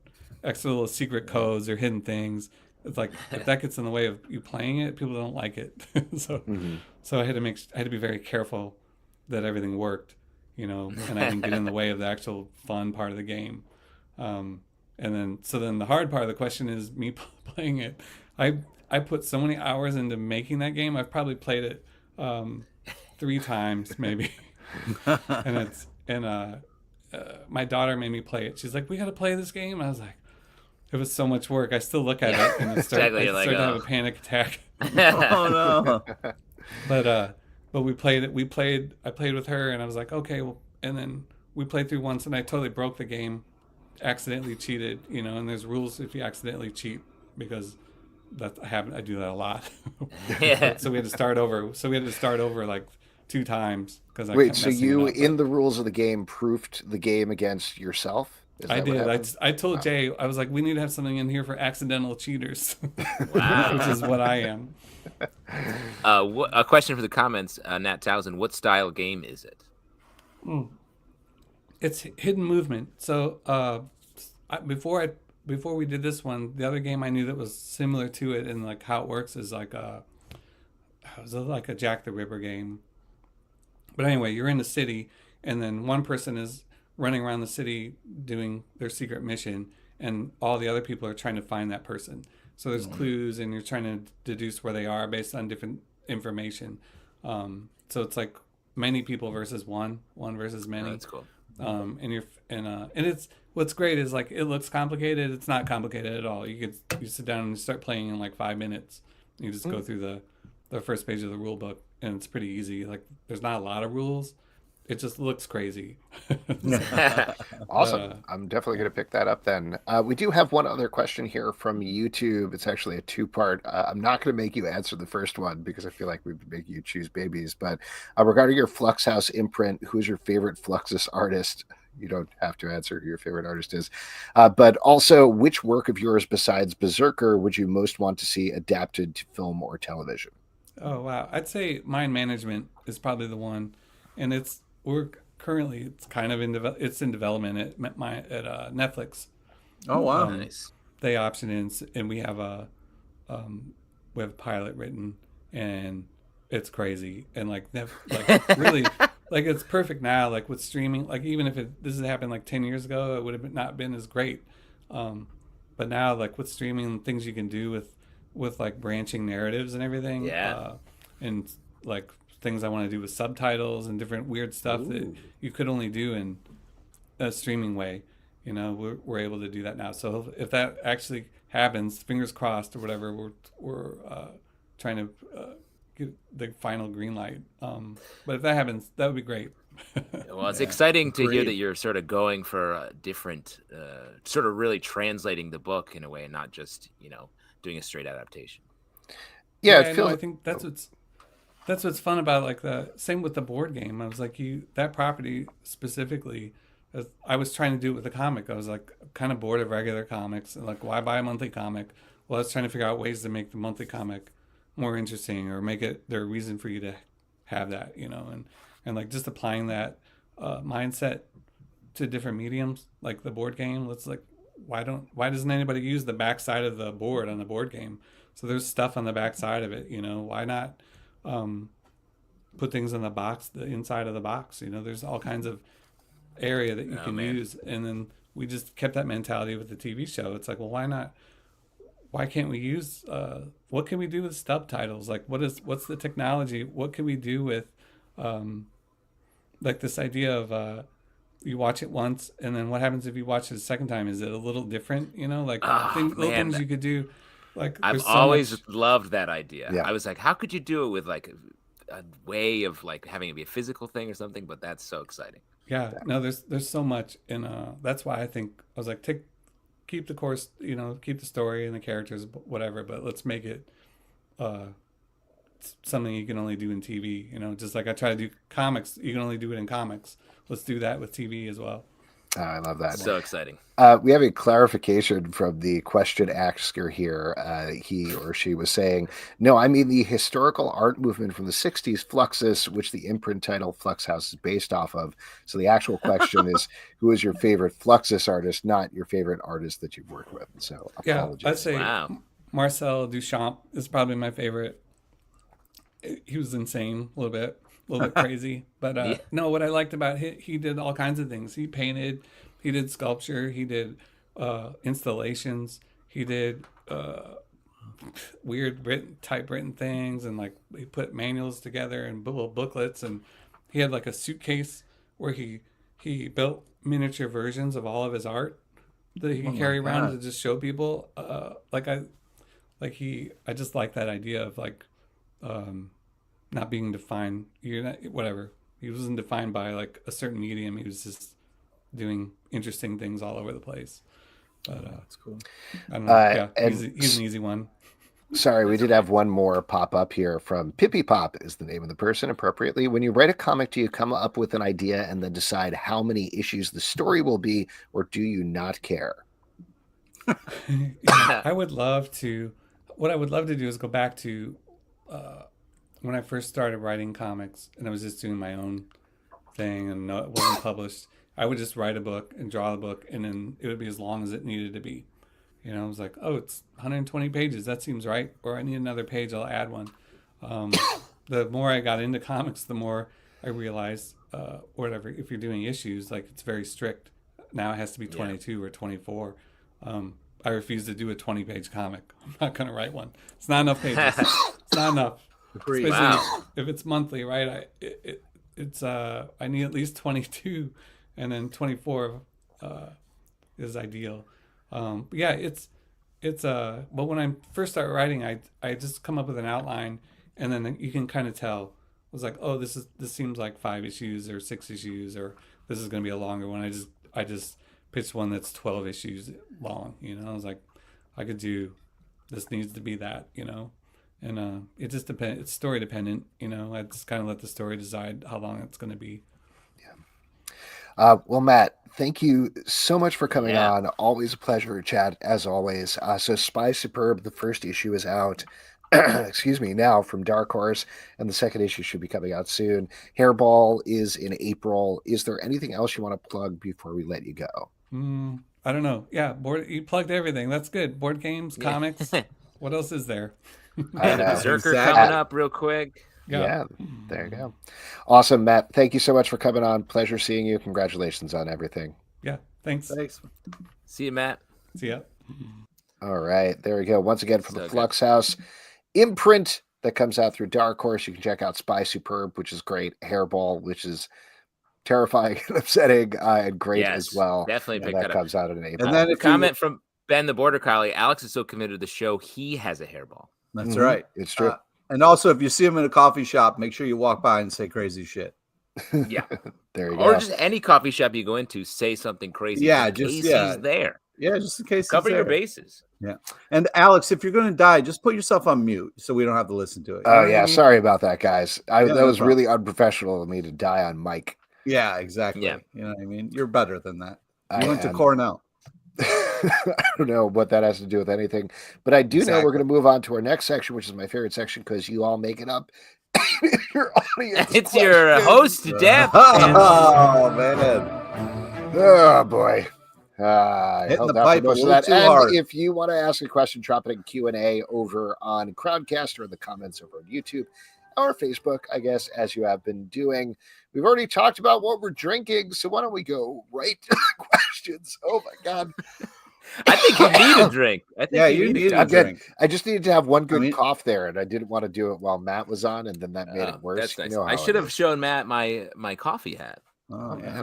extra little secret codes or hidden things. it's like if that gets in the way of you playing it, people don't like it. So I had to be very careful that everything worked, and I didn't get in the way of the actual fun part of the game. And then the hard part of the question is me playing it. I put so many hours into making that game. I've probably played it 3 times maybe. and my daughter made me play it. She's like, "We got to play this game." And I was like, it was so much work. I still look at it and I start to have a panic attack. Oh no. But we played it. I played with her and I was like, okay, well, and then we played through once and I totally broke the game, accidentally cheated, and there's rules if you accidentally cheat because I do that a lot. So we had to start over like 2 times because so you in the rules of the game proofed the game against yourself? I did. I told Jay, I was like, we need to have something in here for accidental cheaters. Wow. Which is what I am. A question for the comments, Nat Townsend. What style game is it? It's hidden movement. So before we did this one, the other game I knew that was similar to it and like how it works is like it was like a Jack the Ripper game. But anyway, you're in the city and then one person is running around the city doing their secret mission and all the other people are trying to find that person. So there's clues and you're trying to deduce where they are based on different information. So it's like many people versus one versus many. Oh, that's cool. And it's what's great is like it looks complicated. It's not complicated at all. You sit down and start playing in like 5 minutes. You just go through the first page of the rule book and it's pretty easy. Like there's not a lot of rules. It just looks crazy. Awesome. I'm definitely going to pick that up then. We do have one other question here from YouTube. It's actually a 2-part. I'm not going to make you answer the first one because I feel like we've been making you choose babies. But regarding your Flux House imprint, who's your favorite Fluxus artist? You don't have to answer who your favorite artist is. But also, which work of yours besides Berserker would you most want to see adapted to film or television? Oh, wow. I'd say Mind Management is probably the one. And it's kind of in development at Netflix. Oh wow, nice. They option in, and we have a pilot written, and it's crazy, and like really, like it's perfect now. Like with streaming, like even if this had happened like 10 years ago, it would have not been as great. But now, like with streaming, things you can do with like branching narratives and everything. Yeah. And like things I want to do with subtitles and different weird stuff that you could only do in a streaming way. We're able to do that now. So if that actually happens, fingers crossed or whatever, we're trying to get the final green light. But if that happens, that would be great. Well, it's exciting to hear that you're sort of going for a different, sort of really translating the book in a way and not just, doing a straight adaptation. Yeah, I think that's what's fun about like the same with the board game. I was like that property specifically, I was trying to do it with a comic. I was like kind of bored of regular comics and like why buy a monthly comic? Well, I was trying to figure out ways to make the monthly comic more interesting or make it there a reason for you to have that, and like just applying that mindset to different mediums like the board game. Let's like why doesn't anybody use the backside of the board on the board game? So there's stuff on the backside of it, why not put things in the box, the inside of the box, there's all kinds of area that you can use. And then we just kept that mentality with the TV show. It's like, well, why can't we use, what can we do with subtitles? Like what's the technology? What can we do with, like this idea of, you watch it once and then what happens if you watch it a second time? Is it a little different? Little things you could do. Like I've always loved that idea. Yeah. I was like, how could you do it with like a way of like having it be a physical thing or something? But that's so exciting. Yeah, no, there's so much, and that's why I think I was like, keep the course, keep the story and the characters, whatever, but let's make it something you can only do in TV. Just like I try to do comics, you can only do it in comics. Let's do that with TV as well. Oh, I love that. So exciting. We have a clarification from the question asker here. He or she was saying, no, I mean the historical art movement from the 60s, Fluxus, which the imprint title Flux House is based off of. So the actual question is, who is your favorite Fluxus artist, not your favorite artist that you've worked with? So apologies. Yeah, I'd say Marcel Duchamp is probably my favorite. He was insane, a little bit crazy. But no, what I liked about he did all kinds of things. He painted, he did sculpture, he did installations, he did weird typewritten things, and like he put manuals together and little booklets, and he had like a suitcase where he built miniature versions of all of his art that he could carry around to just show people. I just like that idea of like not being defined. Whatever. He wasn't defined by like a certain medium. He was just doing interesting things all over the place. But that's cool. I don't know. Yeah, he's an easy one. Sorry, we did have one more pop up here from Pippy Pop is the name of the person appropriately. When you write a comic, do you come up with an idea and then decide how many issues the story will be, or do you not care? Yeah, I would love to. What I would love to do is go back to when I first started writing comics, and I was just doing my own thing, and it wasn't published. I would just write a book and draw the book, and then it would be as long as it needed to be. You know, I was like, oh, it's 120 pages. That seems right. Or I need another page. I'll add one. The more I got into comics, the more I realized, whatever, if you're doing issues, like it's very strict. Now it has to be 22 or 24. I refuse to do a 20-page comic. I'm not going to write one. It's not enough pages. It's not enough. Agreed. Especially if it's monthly, right? I need at least 22, and then 24 is ideal. But yeah, but when I first start writing, I just come up with an outline, and then you can kind of tell. I was like, oh, this seems like 5 issues or 6 issues, or this is going to be a longer one. I just pitched one that's 12 issues long. You know, I was like, I could do this, needs to be that, you know, and it just depends. It's story dependent, you know. I just kind of let the story decide how long it's going to be. Well, Matt, thank you so much for coming on. Always a pleasure to chat, as always. So Spy Superb, the first issue is out, excuse me, now from Dark Horse, and the second issue should be coming out soon. Hairball is in April. Is there anything else you want to plug before we let you go? I don't know. Yeah, you plugged everything. That's good. Board games, comics. What else is there? Berserker coming up real quick. Yeah, there you go. Awesome, Matt. Thank you so much for coming on. Pleasure seeing you. Congratulations on everything. Yeah, thanks. See you, Matt. See ya. All right, there we go. Once again, from the Flux House imprint that comes out through Dark Horse, you can check out Spy Superb, which is great. Hairball, which is terrifying and upsetting, and great as well. Definitely pick that comes out in April. And then a comment from Ben the Border Collie. Alex is so committed to the show, he has a hairball. That's right. It's true. And also, if you see him in a coffee shop, make sure you walk by and say crazy shit. Yeah. There you go. Or just any coffee shop you go into, say something crazy. Yeah, in case he's there. Yeah, just in case. Cover your bases. Yeah. And Alex, if you're going to die, just put yourself on mute so we don't have to listen to it. Oh, yeah. Sorry about that, guys. That was really unprofessional of me to die on mic. Yeah, exactly. Yeah. You know what I mean? You're better than that. You went to Cornell. I don't know what that has to do with anything, but I do know we're going to move on to our next section, which is my favorite section because you all make it up. Your audience it's questions. Your host, Deb. Oh, man. Oh, boy. Hitting the pipe a little too hard. If you want to ask a question, drop it in Q&A over on Crowdcast or in the comments over on YouTube or Facebook, I guess, as you have been doing. We've already talked about what we're drinking, so why don't we go right to the questions? Oh, my God. I think you need a drink. I think you need a drink. I just needed to have one good cough there, and I didn't want to do it while Matt was on, and then that made it worse. That's nice. You know I should have shown Matt my coffee hat. Oh, yeah.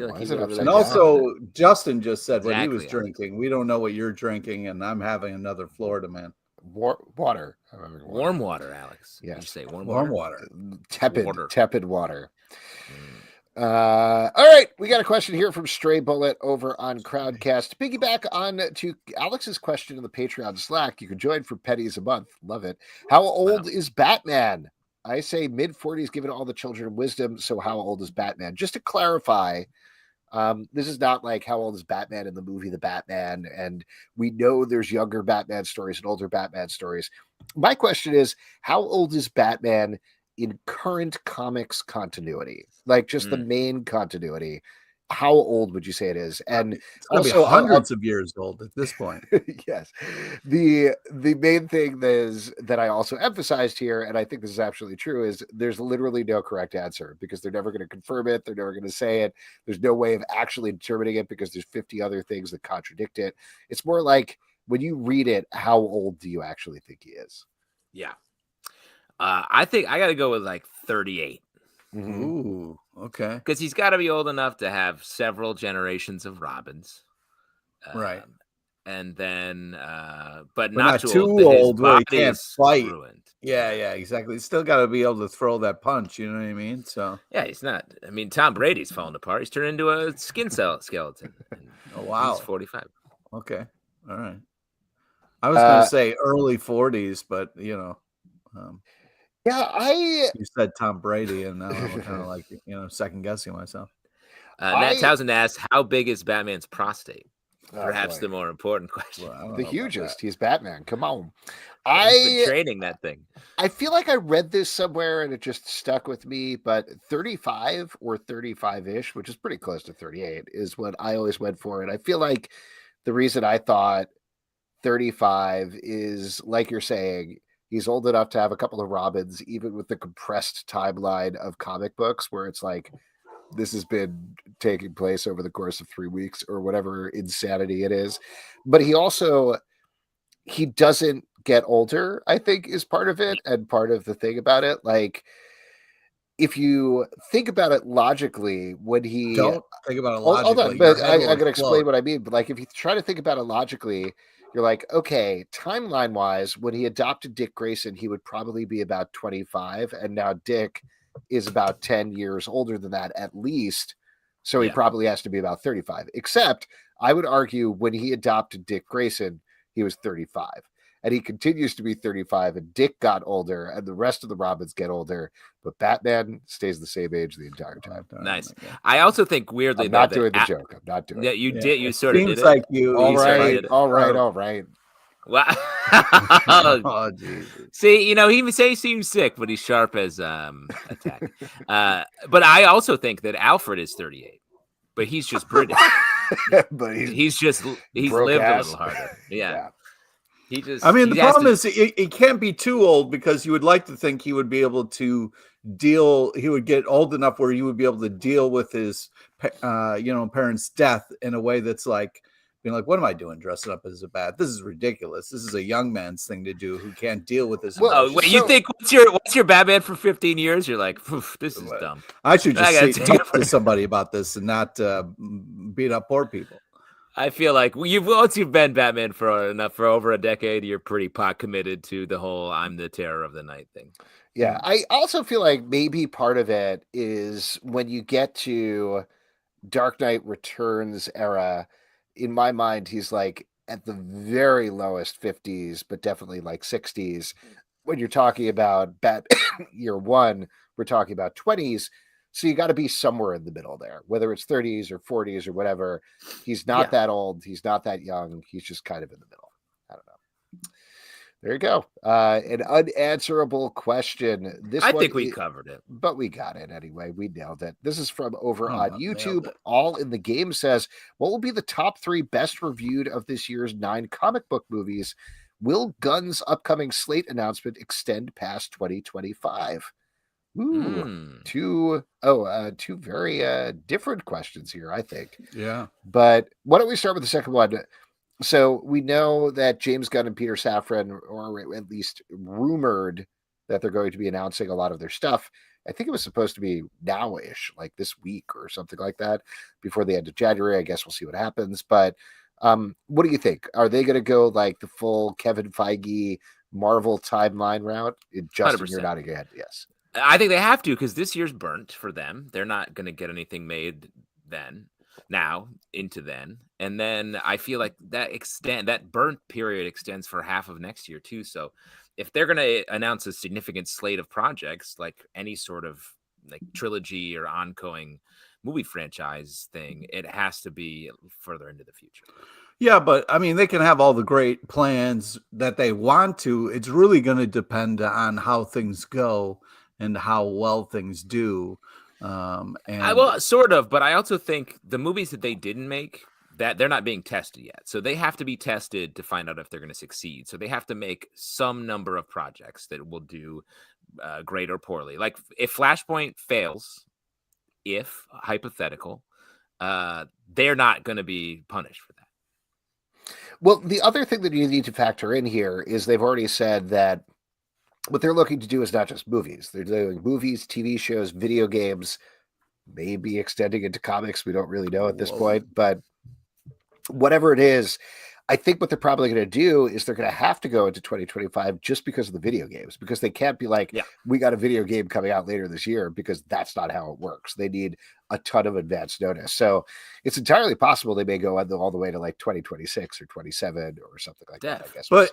And also, Justin just said what he was drinking. We don't know what you're drinking, and I'm having another Florida man. Water. Warm water, Alex. Yes. Did you say warm water? Tepid water. All right, we got a question here from Stray Bullet over on Crowdcast. To piggyback on to Alex's question in the Patreon Slack, you can join for pennies a month. Love it. How old is Batman? I say mid-40s, given all the children wisdom. So how old is Batman? Just to clarify, this is not like how old is Batman in the movie The Batman, and we know there's younger Batman stories and older Batman stories. My question is, how old is Batman in current comics continuity? Like just the main continuity. how old would you say it is? And it's going to be hundreds of years old at this point. Yes. The main thing that I also emphasized here, and I think this is absolutely true, is there's literally no correct answer because they're never going to confirm it. They're never going to say it. There's no way of actually determining it because there's 50 other things that contradict it. It's more like when you read it, how old do you actually think he is? Yeah. I think I got to go with like 38. Mm-hmm. Ooh, okay. Because he's got to be old enough to have several generations of Robins. Right. And then, but not too old where he can't fight. Ruined. Yeah, exactly. He's still got to be able to throw that punch. You know what I mean? So yeah, he's not. I mean, Tom Brady's falling apart. He's turned into a skin skeleton. Oh wow, he's 45. Okay, all right. I was going to say early 40s, but you know. You said Tom Brady, and now I'm kind of like second guessing myself. Matt Townsend asked, "How big is Batman's prostate?" Perhaps the more important question. Well, the hugest. He's Batman. Come on. He's been training that thing. I feel like I read this somewhere and it just stuck with me, but 35 or 35-ish, which is pretty close to 38, is what I always went for. And I feel like the reason I thought 35 is, like you're saying, he's old enough to have a couple of Robins, even with the compressed timeline of comic books where it's like, this has been taking place over the course of 3 weeks or whatever insanity it is. But he doesn't get older, I think, is part of it. And part of the thing about it, like, if you think about it logically, when he don't think about it logically, hold on, but I'm going to explain what I mean. But like, if you try to think about it logically, you're like, okay, timeline wise, when he adopted Dick Grayson, he would probably be about 25. And now Dick is about 10 years older than that, at least. So he probably has to be about 35. Except I would argue when he adopted Dick Grayson, he was 35. And he continues to be 35, and Dick got older, and the rest of the Robins get older, but Batman stays the same age the entire time. Nice. I also think weirdly, I'm not doing the joke. I'm not doing it. You did. You sort of did it. Like you. All right. Wow. Oh, Jesus. See, he seems sick, but he's sharp as attack. But I also think that Alfred is 38, but he's just British. But he's lived a little harder. Yeah. The problem is he can't be too old because you would like to think he would be able to deal. He would get old enough where he would be able to deal with his, parents' death in a way that's like being like, "What am I doing dressing up as a bat? This is ridiculous. This is a young man's thing to do who can't deal with this." You think what's your Batman for 15 years? You're like, this is dumb. I should just talk to somebody about this and not beat up poor people. I feel like once you've been Batman for over a decade, you're pretty pot committed to the whole "I'm the terror of the night" thing. Yeah, I also feel like maybe part of it is when you get to Dark Knight Returns era. In my mind, he's like at the very lowest 50s, but definitely like 60s. When you're talking about Batman year one, we're talking about 20s. So you got to be somewhere in the middle there, whether it's 30s or 40s or whatever. He's not that old. He's not that young. He's just kind of in the middle. I don't know. There you go. An unanswerable question. I think we covered it, but we got it anyway. We nailed it. This is from over on YouTube. All in the Game says, what will be the top 3 best reviewed of this year's 9 comic book movies? Will Gunn's upcoming slate announcement extend past 2025? Two very different questions here, I think. Yeah. But why don't we start with the second one? So we know that James Gunn and Peter Safran, or at least rumored that they're going to be announcing a lot of their stuff. I think it was supposed to be now-ish, like this week or something like that, before the end of January. I guess we'll see what happens. But what do you think? Are they going to go like the full Kevin Feige Marvel timeline route? Justin, 100%. You're nodding your head. Yes. I think they have to, because this year's burnt for them. They're not going to get anything made into then. And then I feel like that burnt period extends for half of next year too. So if they're going to announce a significant slate of projects, like any sort of like trilogy or ongoing movie franchise thing, it has to be further into the future. Yeah, but I mean, they can have all the great plans that they want to. It's really going to depend on how things go and how well things do. Well, sort of, but I also think the movies that they didn't make, that they're not being tested yet. So they have to be tested to find out if they're going to succeed. So they have to make some number of projects that will do great or poorly. Like if Flashpoint fails, if hypothetical, they're not going to be punished for that. Well, the other thing that you need to factor in here is they've already said that what they're looking to do is not just movies. They're doing movies, TV shows, video games, maybe extending into comics. We don't really know at this point, but whatever it is, I think what they're probably going to do is they're going to have to go into 2025 just because of the video games, because they can't be like, we got a video game coming out later this year, because that's not how it works. They need a ton of advance notice. So it's entirely possible they may go all the way to like 2026 or 27 or something like that, I guess. But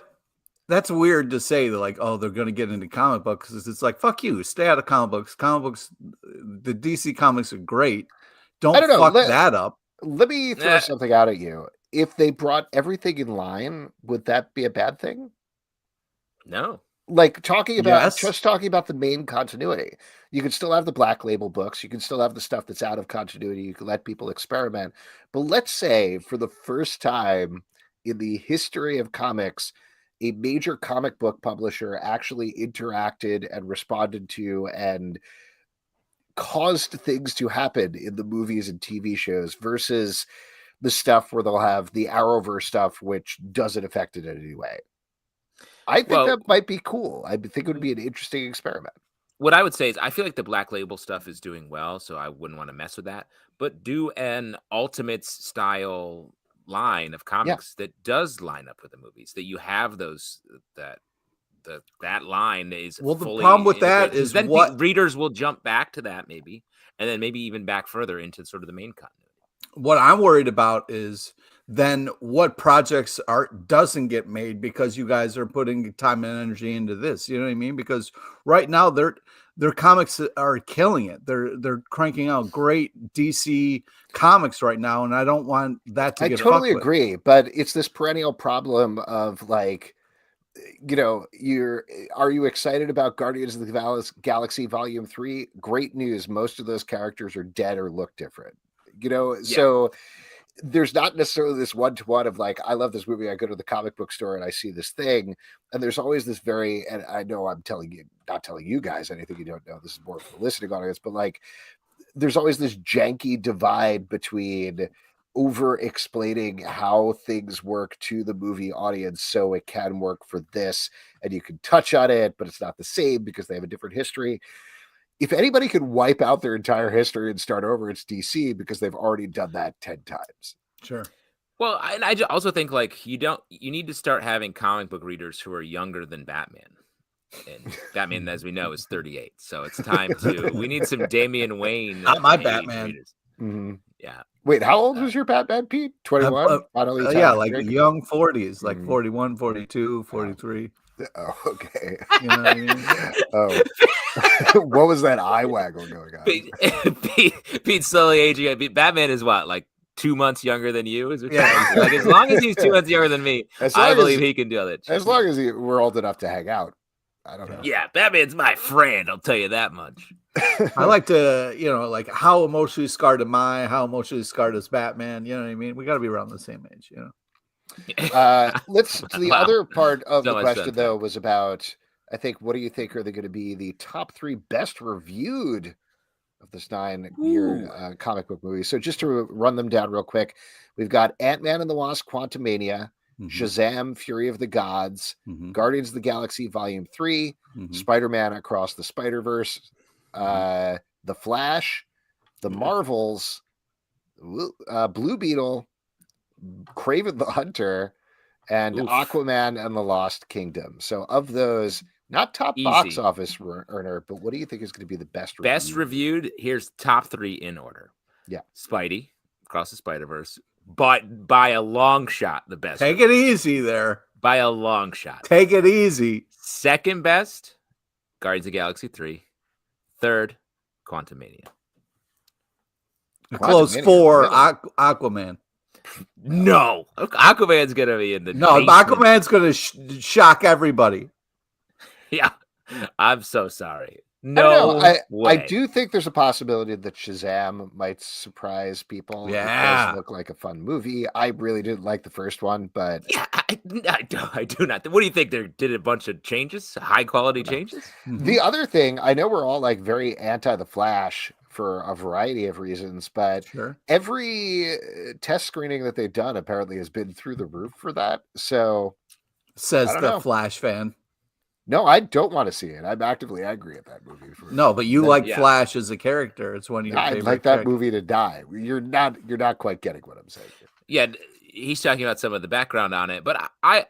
that's weird to say. They're like, oh, they're going to get into comic books. It's like, fuck you, stay out of comic books. Comic books, the DC comics are great. Don't fuck that up. Let me throw something out at you. If they brought everything in line, would that be a bad thing? No. Like talking about the main continuity. You can still have the Black Label books. You can still have the stuff that's out of continuity. You can let people experiment. But let's say for the first time in the history of comics, a major comic book publisher actually interacted and responded to and caused things to happen in the movies and TV shows versus the stuff where they'll have the Arrowverse stuff, which doesn't affect it in any way. I think that might be cool. I think it would be an interesting experiment. What I would say is I feel like the Black Label stuff is doing well, so I wouldn't want to mess with that. But do an Ultimates style line of comics that does line up with the movies, that you have those that line is the problem with that is then readers will jump back to that maybe, and then maybe even back further into sort of the main continuity. What I'm worried about is then what projects doesn't get made because you guys are putting time and energy into this. You know what I mean? Because right now their comics are killing it. They're cranking out great DC comics right now, and I don't want that to get. I totally agree, but it's this perennial problem of like, you know, are you excited about Guardians of the Galaxy Volume 3? Great news. Most of those characters are dead or look different. You know, so there's not necessarily this one-to-one of like, I love this movie, I go to the comic book store and I see this thing. And there's always this and I know I'm not telling you guys anything you don't know. This is more for the listening audience, but like, there's always this janky divide between over-explaining how things work to the movie audience so it can work for this, and you can touch on it, but it's not the same because they have a different history. If anybody can wipe out their entire history and start over, it's DC, because they've already done that 10 times. Sure. Well, and I also think like you need to start having comic book readers who are younger than Batman. And Batman, as we know, is 38. So it's time we need some Damian Wayne. Not my Batman. Mm-hmm. Yeah. Wait, how old was your Batman, Pete? 21? Yeah, like young 40s, like 41, 42, 43. Oh, okay. You know what I mean? Oh. What was that eye waggle going on? Pete's slowly aging. Batman is what, like 2 months younger than you? Like as long as he's 2 months younger than me, I believe he can do that. As long as we're old enough to hang out. I don't know. Yeah, Batman's my friend. I'll tell you that much. I like to, like how emotionally scarred am I? How emotionally scarred is Batman? You know what I mean? We got to be around the same age, The other part of the question, though, was about, I think, what do you think are they going to be the top 3 best reviewed of this 9-year comic book movie? So just to run them down real quick, we've got Ant-Man and the Wasp: Quantumania, Shazam: Fury of the Gods, Guardians of the Galaxy Volume 3, Spider-Man Across the Spider-Verse, The Flash, The Marvels, Blue Beetle, Kraven the Hunter, and Aquaman and the Lost Kingdom. So of those, not top box office earner, but what do you think is going to be the best reviewed? Best reviewed? Here's top 3 in order. Yeah. Spidey, Across the Spider-Verse, but by a long shot, the best. Take it easy there. By a long shot. Take it easy. Second best, Guardians of the Galaxy 3. Third, Quantumania. Close 4, really? Aquaman. No, Aquaman's gonna be in the. No, basement. Aquaman's gonna shock everybody. Yeah, I'm so sorry. No I way. do think there's a possibility that Shazam might surprise people. Yeah. It does look like a fun movie. I really didn't like the first one, but yeah, I do not. What do you think? They did a bunch of changes, high quality changes. The other thing, I know we're all like very anti the Flash for a variety of reasons, but every test screening that they've done apparently has been through the roof for that. So says the Flash fan. No, I don't want to see it. I'm actively angry at that movie. No, but you like Flash as a character. It's one of your favorite. I'd like that movie to die. You're not quite getting what I'm saying. Yeah, he's talking about some of the background on it, but I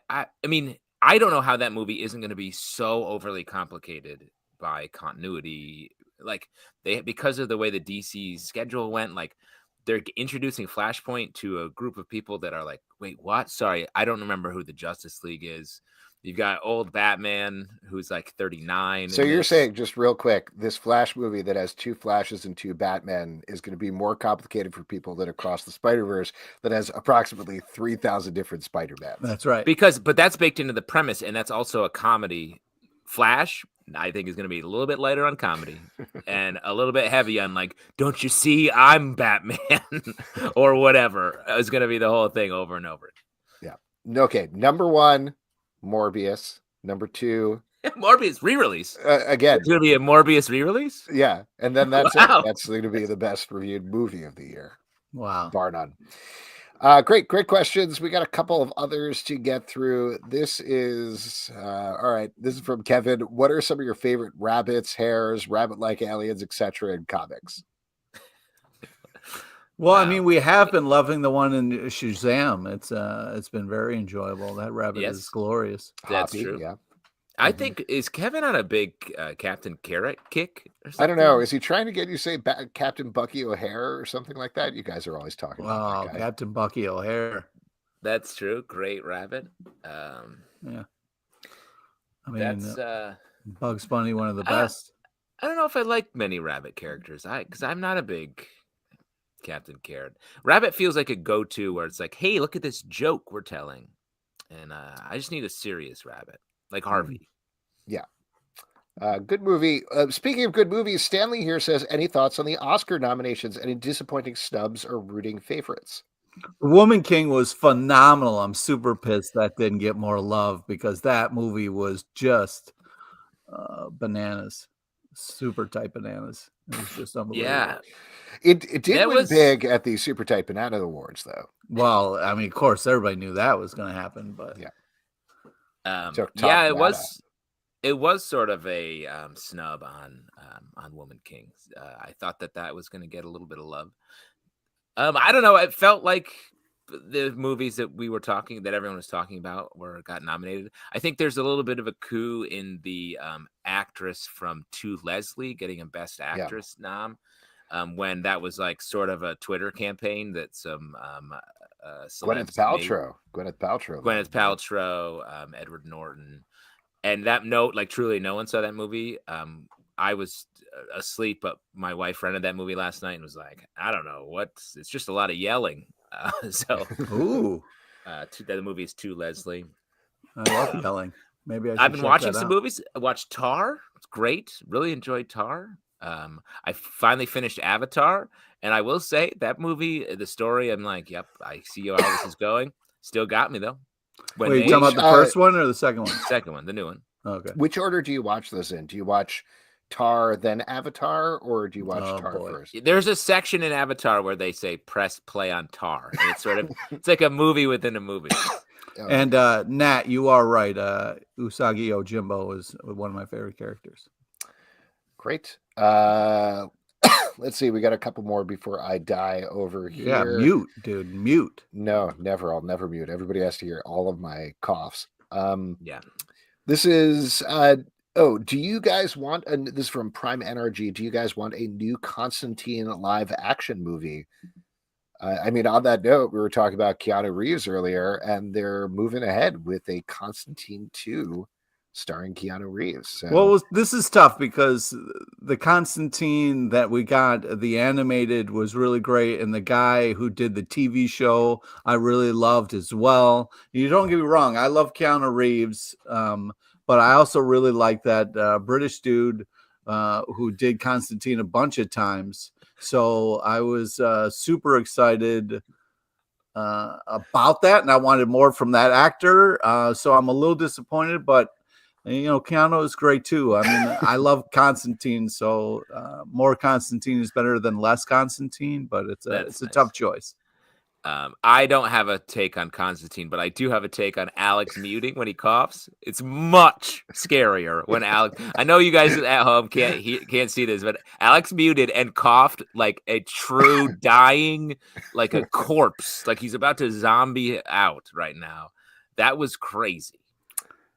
mean, I don't know how that movie isn't going to be so overly complicated by continuity. Like because of the way the DC schedule went, like they're introducing Flashpoint to a group of people that are like, wait, what? Sorry, I don't remember who the Justice League is. You've got old Batman who's like 39. So you're saying, just real quick, this Flash movie that has 2 Flashes and 2 Batmen is going to be more complicated for people that across the Spider-Verse that has approximately 3,000 different Spider-Mans. That's right. But that's baked into the premise, and that's also a comedy. Flash, I think, is going to be a little bit lighter on comedy and a little bit heavy on like, don't you see I'm Batman or whatever. It's going to be the whole thing over and over. Yeah. Okay. Number 1, Morbius. Number 2, Morbius re-release. Again, it's going to be a Morbius re-release. Yeah, and then that's it. That's going to be the best reviewed movie of the year. Wow, bar none. Great questions. We got a couple of others to get through. This is all right. This is from Kevin. What are some of your favorite rabbits, hares, rabbit-like aliens, etc. in comics? Well, I mean, we have been loving the one in Shazam. It's been very enjoyable. That rabbit is glorious. That's Hoppy, true. Yeah. I think, is Kevin on a big Captain Carrot kick or something? I don't know. Is he trying to get you to say Captain Bucky O'Hare or something like that? You guys are always talking about that guy. Captain Bucky O'Hare. That's true. Great rabbit. Yeah. I mean, that's Bugs Bunny, one of the best. I don't know if I like many rabbit characters. Because I'm not a big Captain Carrot. Rabbit feels like a go-to where it's like, hey, look at this joke we're telling. And I just need a serious rabbit. Like Harvey. Yeah. Good movie. Speaking of good movies, Stanley here says, any thoughts on the Oscar nominations? Any disappointing snubs or rooting favorites? Woman King was phenomenal. I'm super pissed that didn't get more love because that movie was just bananas. Super tight bananas. It was just unbelievable. Yeah. It did win big at the Super Tight Banana Awards, though. Well, I mean, of course, everybody knew that was going to happen, but yeah. It was sort of a snub on Woman King. I thought that was going to get a little bit of love. I don't know. It felt like the movies that everyone was talking about got nominated. I think there's a little bit of a coup in the actress from To Leslie getting a Best Actress nom. When that was like sort of a Twitter campaign that some Gwyneth Paltrow, Edward Norton, and that note, like truly no one saw that movie. I was asleep, but my wife rented that movie last night and was like, I don't know it's just a lot of yelling. The movie is To Leslie. I love yelling. Maybe I've been watching some movies. I watched Tar. It's great. Really enjoyed Tar. I finally finished Avatar, and I will say that movie, the story, I'm like, yep, I see how this is going. Still got me though. Wait, you talking about the first one or the second one? Second one, the new one. Okay. Which order do you watch those in? Do you watch Tar then Avatar, or do you watch Tar first? There's a section in Avatar where they say press play on Tar, and it's sort of it's like a movie within a movie. And Nat, you are right. Usagi Yojimbo is one of my favorite characters. Great. Let's see. We got a couple more before I die over here. Yeah, mute, dude. Mute. No, never. I'll never mute. Everybody has to hear all of my coughs. Yeah. This is do you guys want this is from Prime NRG. Do you guys want a new Constantine live action movie? I mean, on that note, we were talking about Keanu Reeves earlier, and they're moving ahead with a Constantine 2 starring Keanu Reeves. So. Well, this is tough because the Constantine that we got, the animated, was really great, and the guy who did the TV show, I really loved as well. You don't get me wrong, I love Keanu Reeves, but I also really like that British dude who did Constantine a bunch of times. So I was super excited about that, and I wanted more from that actor. So I'm a little disappointed, but Keanu is great too. I mean, I love Constantine, so more Constantine is better than less Constantine, but it's a tough choice. I don't have a take on Constantine, but I do have a take on Alex muting when he coughs. It's much scarier when Alex. I know you guys at home can't see this, but Alex muted and coughed like a true dying, like a corpse, like he's about to zombie out right now. That was crazy.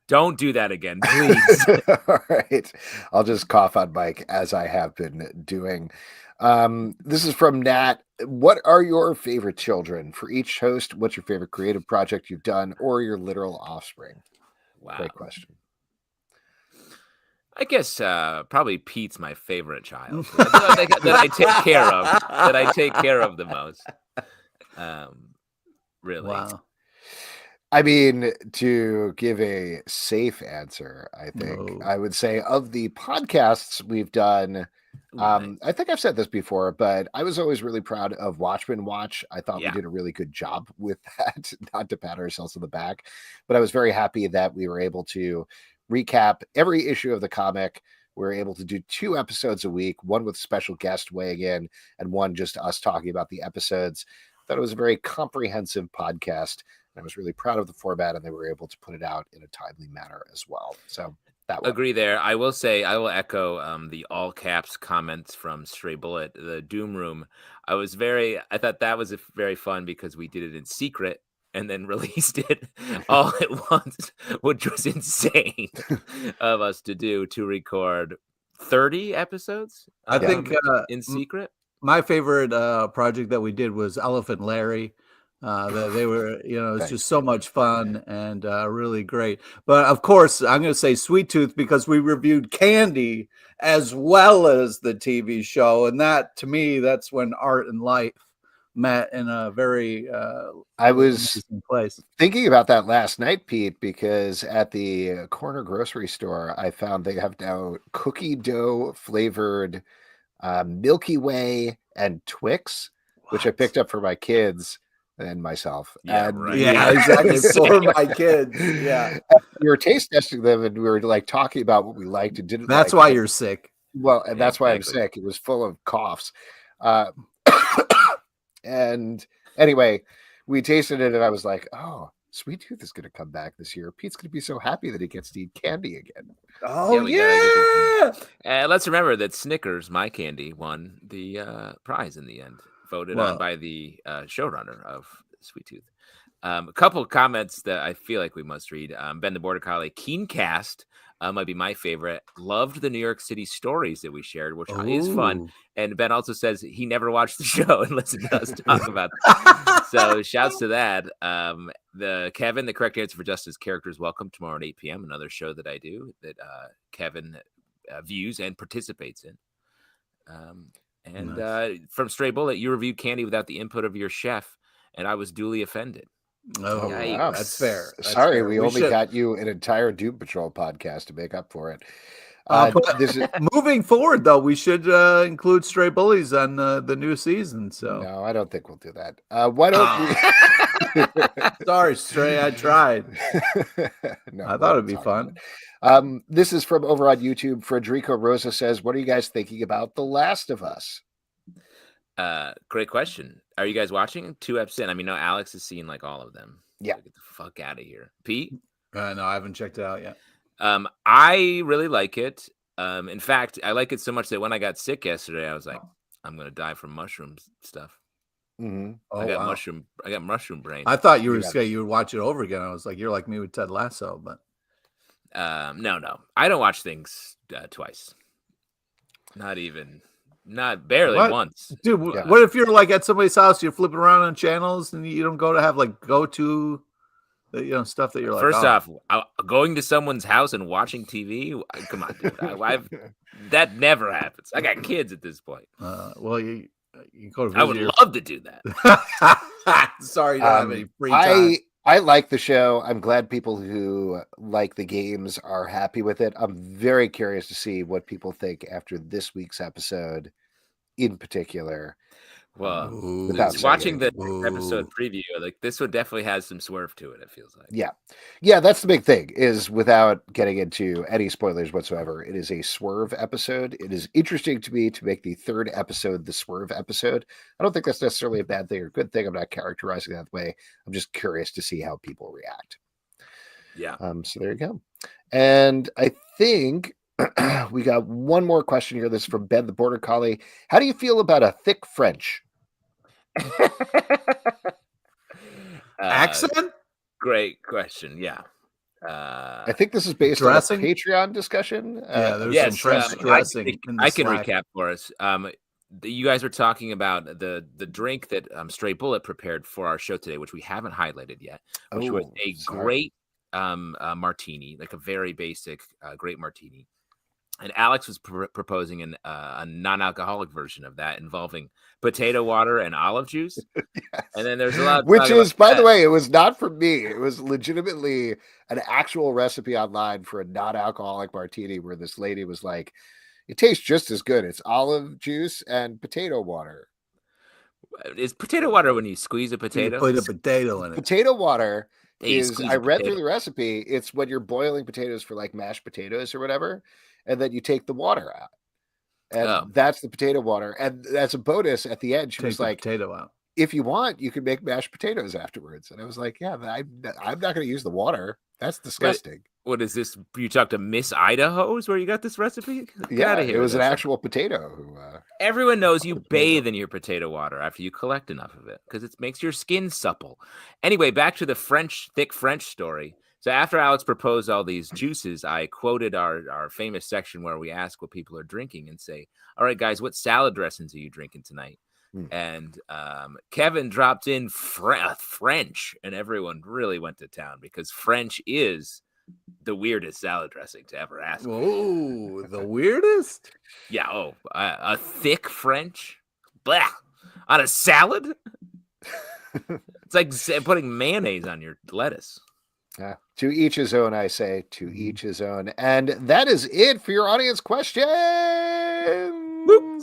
Don't do that again, please. All right, I'll just cough on mic as I have been doing. This is from Nat. What are your favorite children? For each host, what's your favorite creative project you've done or your literal offspring? Wow. Great question. I guess probably Pete's my favorite child that I take care of the most. Really. Wow. I mean, to give a safe answer, I think I would say of the podcasts we've done, I think I've said this before, but I was always really proud of Watchmen Watch. I thought we did a really good job with that, not to pat ourselves on the back, but I was very happy that we were able to recap every issue of the comic. We were able to do 2 episodes a week, one with special guest weighing in and one just us talking about the episodes. I thought it was a very comprehensive podcast. I was really proud of the format, and they were able to put it out in a timely manner as well. So that agree there. I will say, I will echo the all caps comments from Stray Bullet, the Doom Room. I thought that was very fun because we did it in secret and then released it all at once, which was insane of us to record 30 episodes. I think in secret. My favorite project that we did was Elephant Larry. They were, it's just so much fun and really great. But of course, I'm going to say Sweet Tooth because we reviewed Candy as well as the TV show. And that, to me, that's when art and life met in a very I was place. Thinking about that last night, Pete, because at the corner grocery store, I found they have now cookie dough flavored Milky Way and Twix, which I picked up for my kids and myself. Exactly. For my kids. Yeah. We were taste testing them and we were like talking about what we liked and didn't. That's why you're sick. Well, and that's why I'm sick. It was full of coughs. And anyway, we tasted it and I was like, oh, Sweet Tooth is going to come back this year. Pete's going to be so happy that he gets to eat candy again. Oh, yeah. Let's remember that Snickers, my candy, won the prize in the end. Voted on by the showrunner of Sweet Tooth. A couple of comments that I feel like we must read. Ben the Border Collie, Keencast might be my favorite. Loved the New York City stories that we shared, which is fun. And Ben also says he never watched the show and listened to us talk about it. So shouts to that. The Kevin, the correct answer for Justin's character is Welcome tomorrow at 8 p.m. Another show that I do that Kevin views and participates in. From Stray Bullet, you reviewed Candy without the input of your chef, and I was duly offended. Oh, wow. That's fair. Sorry, we only got you an entire Doom Patrol podcast to make up for it. Moving forward, though, we should include Stray Bullies on the new season. So no, I don't think we'll do that. Why don't we? Sorry, Stray. I tried. No, I thought it'd be fun. This is from over on YouTube. Frederico Rosa says, "What are you guys thinking about The Last of Us?" Great question. Are you guys watching 2 episodes in? I mean, no, Alex has seen like all of them. Yeah, get the fuck out of here, Pete. No, I haven't checked it out yet. I really like it. In fact, I like it so much that when I got sick yesterday, I was like, I'm gonna die from mushroom stuff. Mm-hmm. I got mushroom brain. I thought you were saying you would watch it over again. I was like, you're like me with Ted Lasso, but no, I don't watch things twice. Barely once. Dude, what if you're like at somebody's house, you're flipping around on channels and you don't go to have like go-to stuff that you're like, first off, going to someone's house and watching TV. Come on, dude. That never happens. I got kids at this point. Well, you go to I would love to do that. Sorry, you don't have any free time. I like the show. I'm glad people who like the games are happy with it. I'm very curious to see what people think after this week's episode in particular. Well, without watching the episode preview, like this one definitely has some swerve to it. It feels like. Yeah, that's the big thing. Is without getting into any spoilers whatsoever, it is a swerve episode. It is interesting to me to make the third episode the swerve episode. I don't think that's necessarily a bad thing or good thing. I'm not characterizing that way. I'm just curious to see how people react. Yeah. So there you go. And I think we got one more question here. This is from Ben the Border Collie. How do you feel about a thick French accent? Great question. Yeah. I think this is based dressing? on a Patreon discussion. There's some French dressing. I can recap for us. You guys were talking about the drink that Stray Bullet prepared for our show today, which we haven't highlighted yet, which was a great martini, like a very basic, great martini. And Alex was proposing a non-alcoholic version of that involving potato water and olive juice. Yes. And then there's a lot of which is, by the way, it was not from me. It was legitimately an actual recipe online for a non-alcoholic martini where this lady was like, it tastes just as good. It's olive juice and potato water. Is potato water when you squeeze a potato? You put a potato in it. Potato water is, I read potato. through the recipe, it's when you're boiling potatoes for like mashed potatoes or whatever, and then you take the water out. And that's the potato water. And that's a bonus at the end. She was like, potato out. If you want, you can make mashed potatoes afterwards. And I was like, yeah, I'm not going to use the water. That's disgusting. What is this? You talked to Miss Idaho's where you got this recipe? Get out of here. It was an actual potato. Everyone knows you bathe in your potato water after you collect enough of it because it makes your skin supple. Anyway, back to the thick French story. So after Alex proposed all these juices, I quoted our famous section where we ask what people are drinking and say, all right, guys, what salad dressings are you drinking tonight? And Kevin dropped in French, and everyone really went to town because French is the weirdest salad dressing to ever ask. Oh, the weirdest? Yeah. A thick French? Blah. On a salad? It's like putting mayonnaise on your lettuce. To each his own, I say. To each his own. And that is it for your audience questions. Whoop.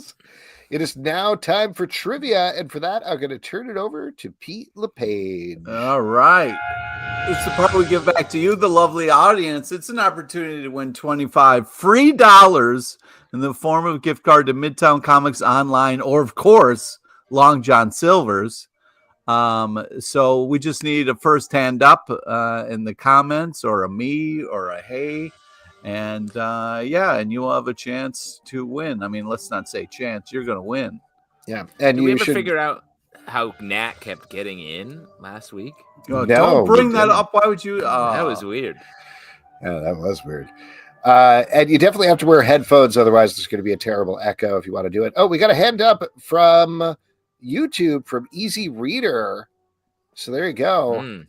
It is now time for trivia. And for that, I'm going to turn it over to Pete LePage. All right. It's the part we give back to you, the lovely audience. It's an opportunity to win $25 free in the form of a gift card to Midtown Comics online or, of course, Long John Silver's. So we just need a first hand up in the comments or a me or a hey. And and you will have a chance to win. I mean, let's not say chance. You're going to win. Yeah. And Did we ever figure out how Nat kept getting in last week? No, don't bring that up. Why would you? That was weird. Yeah, that was weird. And you definitely have to wear headphones. Otherwise, there's going to be a terrible echo if you want to do it. Oh, we got a hand up from YouTube from Easy Reader. So there you go.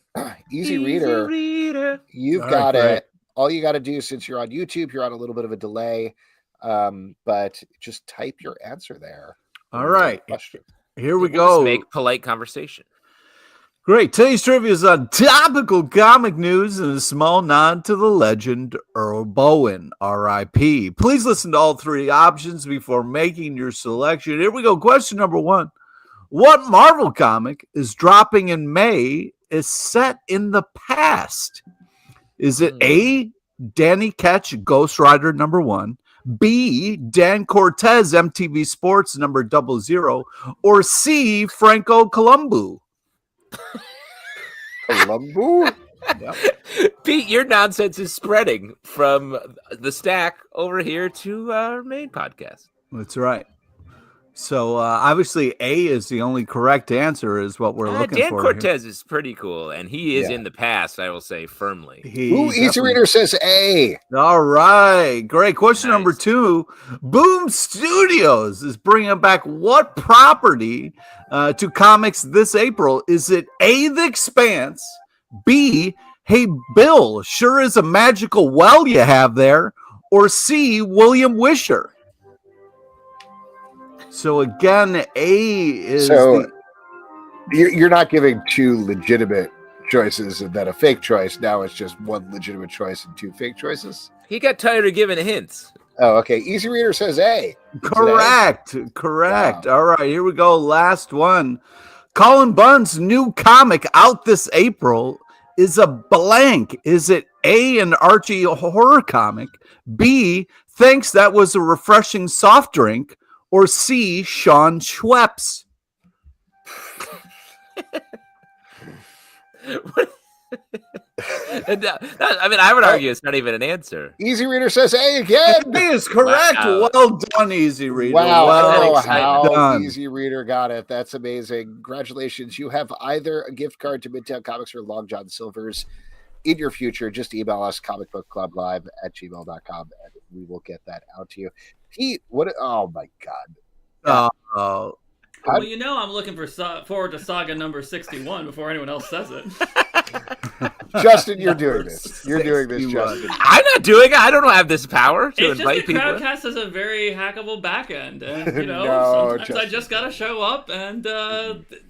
Easy Reader. You've got it. All you got to do, since you're on YouTube, you're on a little bit of a delay, but just type your answer there. All right. Here we go. Make polite conversation. Great. Today's trivia is on topical comic news and a small nod to the legend Earl Bowen, R.I.P. Please listen to all three options before making your selection. Here we go. Question number 1. What Marvel comic is dropping in May is set in the past? Is it A, Danny Ketch, Ghost Rider #1, B, Dan Cortez, MTV Sports #00, or C, Franco Columbu? Columbu? Yep. Pete, your nonsense is spreading from the stack over here to our main podcast. That's right. So obviously A is the only correct answer is what we're looking Dan for. Dan Cortez is pretty cool, and he is in the past, I will say firmly. Easy Reader says A. All right. Great. Question number 2. Boom Studios is bringing back what property to comics this April? Is it A, The Expanse, B, Hey Bill, sure is a magical well you have there, or C, William Wisher? So again, A is. So you're not giving two legitimate choices and then a fake choice. Now it's just one legitimate choice and two fake choices. He got tired of giving hints. Oh, okay. Easy Reader says A. Correct. Wow. All right, here we go. Last one. Colin Bunn's new comic out this April is a blank. Is it A, an Archie horror comic, B, thanks that was a refreshing soft drink, or C, Sean Schweppes? I would argue it's not even an answer. Easy Reader says A again. A is correct. Wow. Well done, Easy Reader. Wow, well I don't know how done. Easy Reader got it. That's amazing. Congratulations. You have either a gift card to Midtown Comics or Long John Silver's in your future. Just email us comicbookclublive@gmail.com and we will get that out to you. Pete, oh my God. Well, I'm looking forward to Saga number 61 before anyone else says it. Justin, you're doing this. You're doing this, Justin. I'm not doing it. I don't have this power to invite people. Crowdcast has a very hackable back end, and sometimes Justin. I just gotta show up and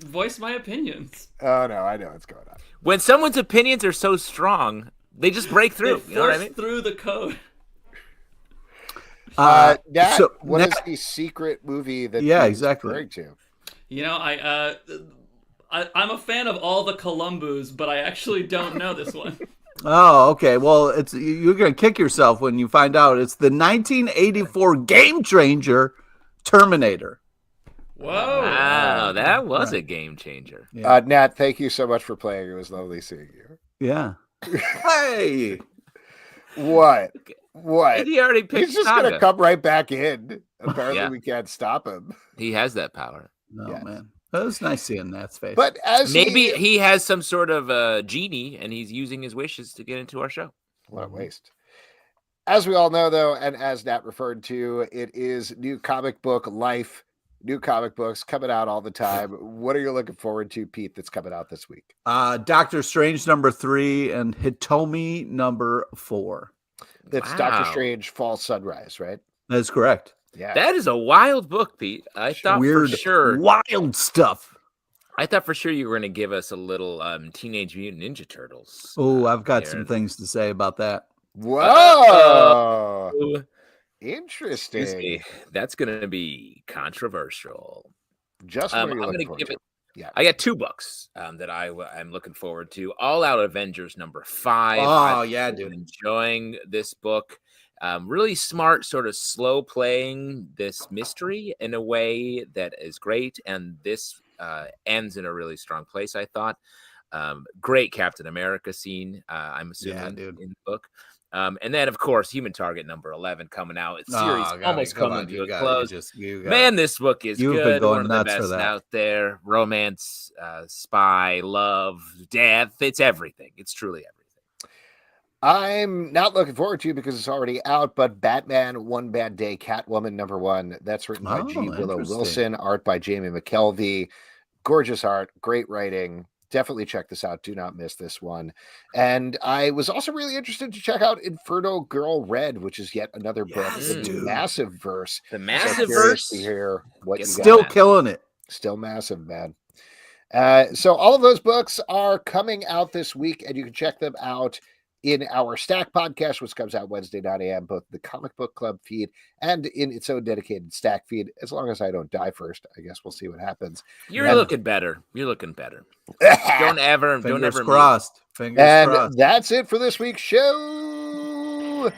voice my opinions. Oh no, I know what's going on. When someone's opinions are so strong, they just break through. You know what I mean? Through the code. What is the secret movie that he's referring to? I'm a fan of all the Columbus, but I actually don't know this one. Oh, okay. Well, you're gonna kick yourself when you find out it's the 1984 game changer, Terminator. Whoa! Wow, that was a game changer. Yeah. Nat, thank you so much for playing. It was lovely seeing you. Yeah. Hey. What? He already picked. He's just gonna come right back in. Apparently, we can't stop him. He has that power. No, man. That was nice seeing that face. But maybe he has some sort of genie, and he's using his wishes to get into our show. What a waste. As we all know, though, and as Nat referred to, it is New Comic Book Life. New comic books coming out all the time. What are you looking forward to, Pete, that's coming out this week? Doctor Strange #3 and Hitomi #4. That's Doctor Strange Fall Sunrise, right? That's correct. Yeah, that is a wild book, Pete. I thought for sure wild stuff. I thought for sure you were going to give us a little Teenage Mutant Ninja Turtles. Oh, I've got some things to say about that. Whoa, interesting. Excuse me. That's going to be controversial. Just what you're looking forward to. Yeah, I got two books that I'm looking forward to. All Out Avengers #5. Oh yeah, dude, enjoying this book. Really smart, sort of slow playing this mystery in a way that is great. And this ends in a really strong place, I thought. Great Captain America scene, I'm assuming, in the book. And then, of course, Human Target #11 coming out. It's series almost coming to a close. Man, this book is good. One of the best out there. Romance, spy, love, death. It's everything. It's truly everything. I'm not looking forward to because it's already out, but Batman One Bad Day Catwoman #1. That's written by G. Willow Wilson, art by Jamie McKelvey. Gorgeous art, great writing. Definitely check this out. Do not miss this one. And I was also really interested to check out Inferno Girl Red, which is yet another book in the Massive Verse. The Massive Verse. To hear what you still killing it. Still massive, man. So all of those books are coming out this week, and you can check them out in our Stack podcast, which comes out Wednesday, 9 a.m., both the Comic Book Club feed and in its own dedicated Stack feed. As long as I don't die first, I guess we'll see what happens. You're looking better. You're looking better. Don't ever crossed. Fingers crossed. That's it for this week's show.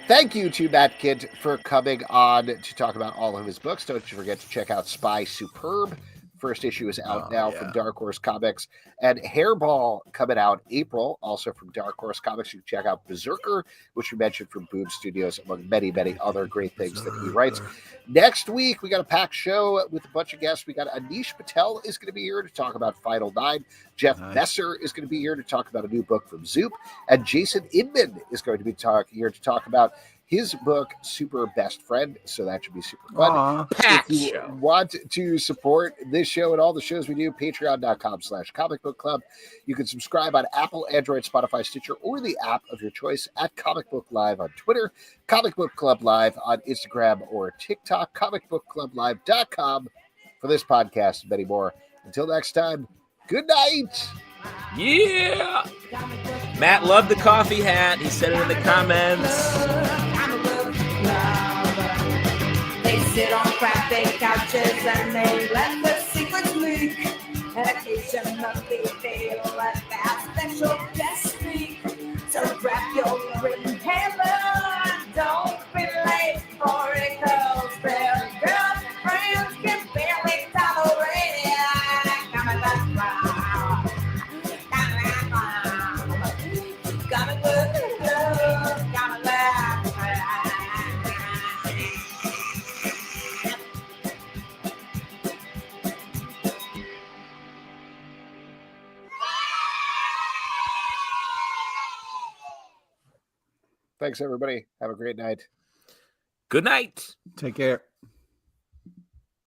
Thank you to Matt Kindt for coming on to talk about all of his books. Don't you forget to check out Spy Superb. First issue is out now from Dark Horse Comics, and Hairball coming out April, also from Dark Horse Comics. You can check out Berserker, which we mentioned from Boom Studios, among many, many other great things that he writes. Next week, we got a packed show with a bunch of guests. We got Anish Patel is going to be here to talk about Final 9. Jeff Messer is going to be here to talk about a new book from Zoop, and Jason Inman is going to be here to talk about his book, Super Best Friend. So that should be super fun. If you want to support this show and all the shows we do, patreon.com/Comic Book Club. You can subscribe on Apple, Android, Spotify, Stitcher, or the app of your choice at Comic Book Live on Twitter, Comic Book Club Live on Instagram or TikTok, comicbookclublive.com for this podcast and many more. Until next time, good night. Yeah. Matt loved the coffee hat. He said it in the comments. They sit on crappy couches and they let the secrets leak. And occasionally they let that special guest speak. So grab your written hammer, don't be late for it, 'cause their girlfriends can barely tolerate it. Coming back, coming with love, coming back. Thanks, everybody. Have a great night. Good night. Take care.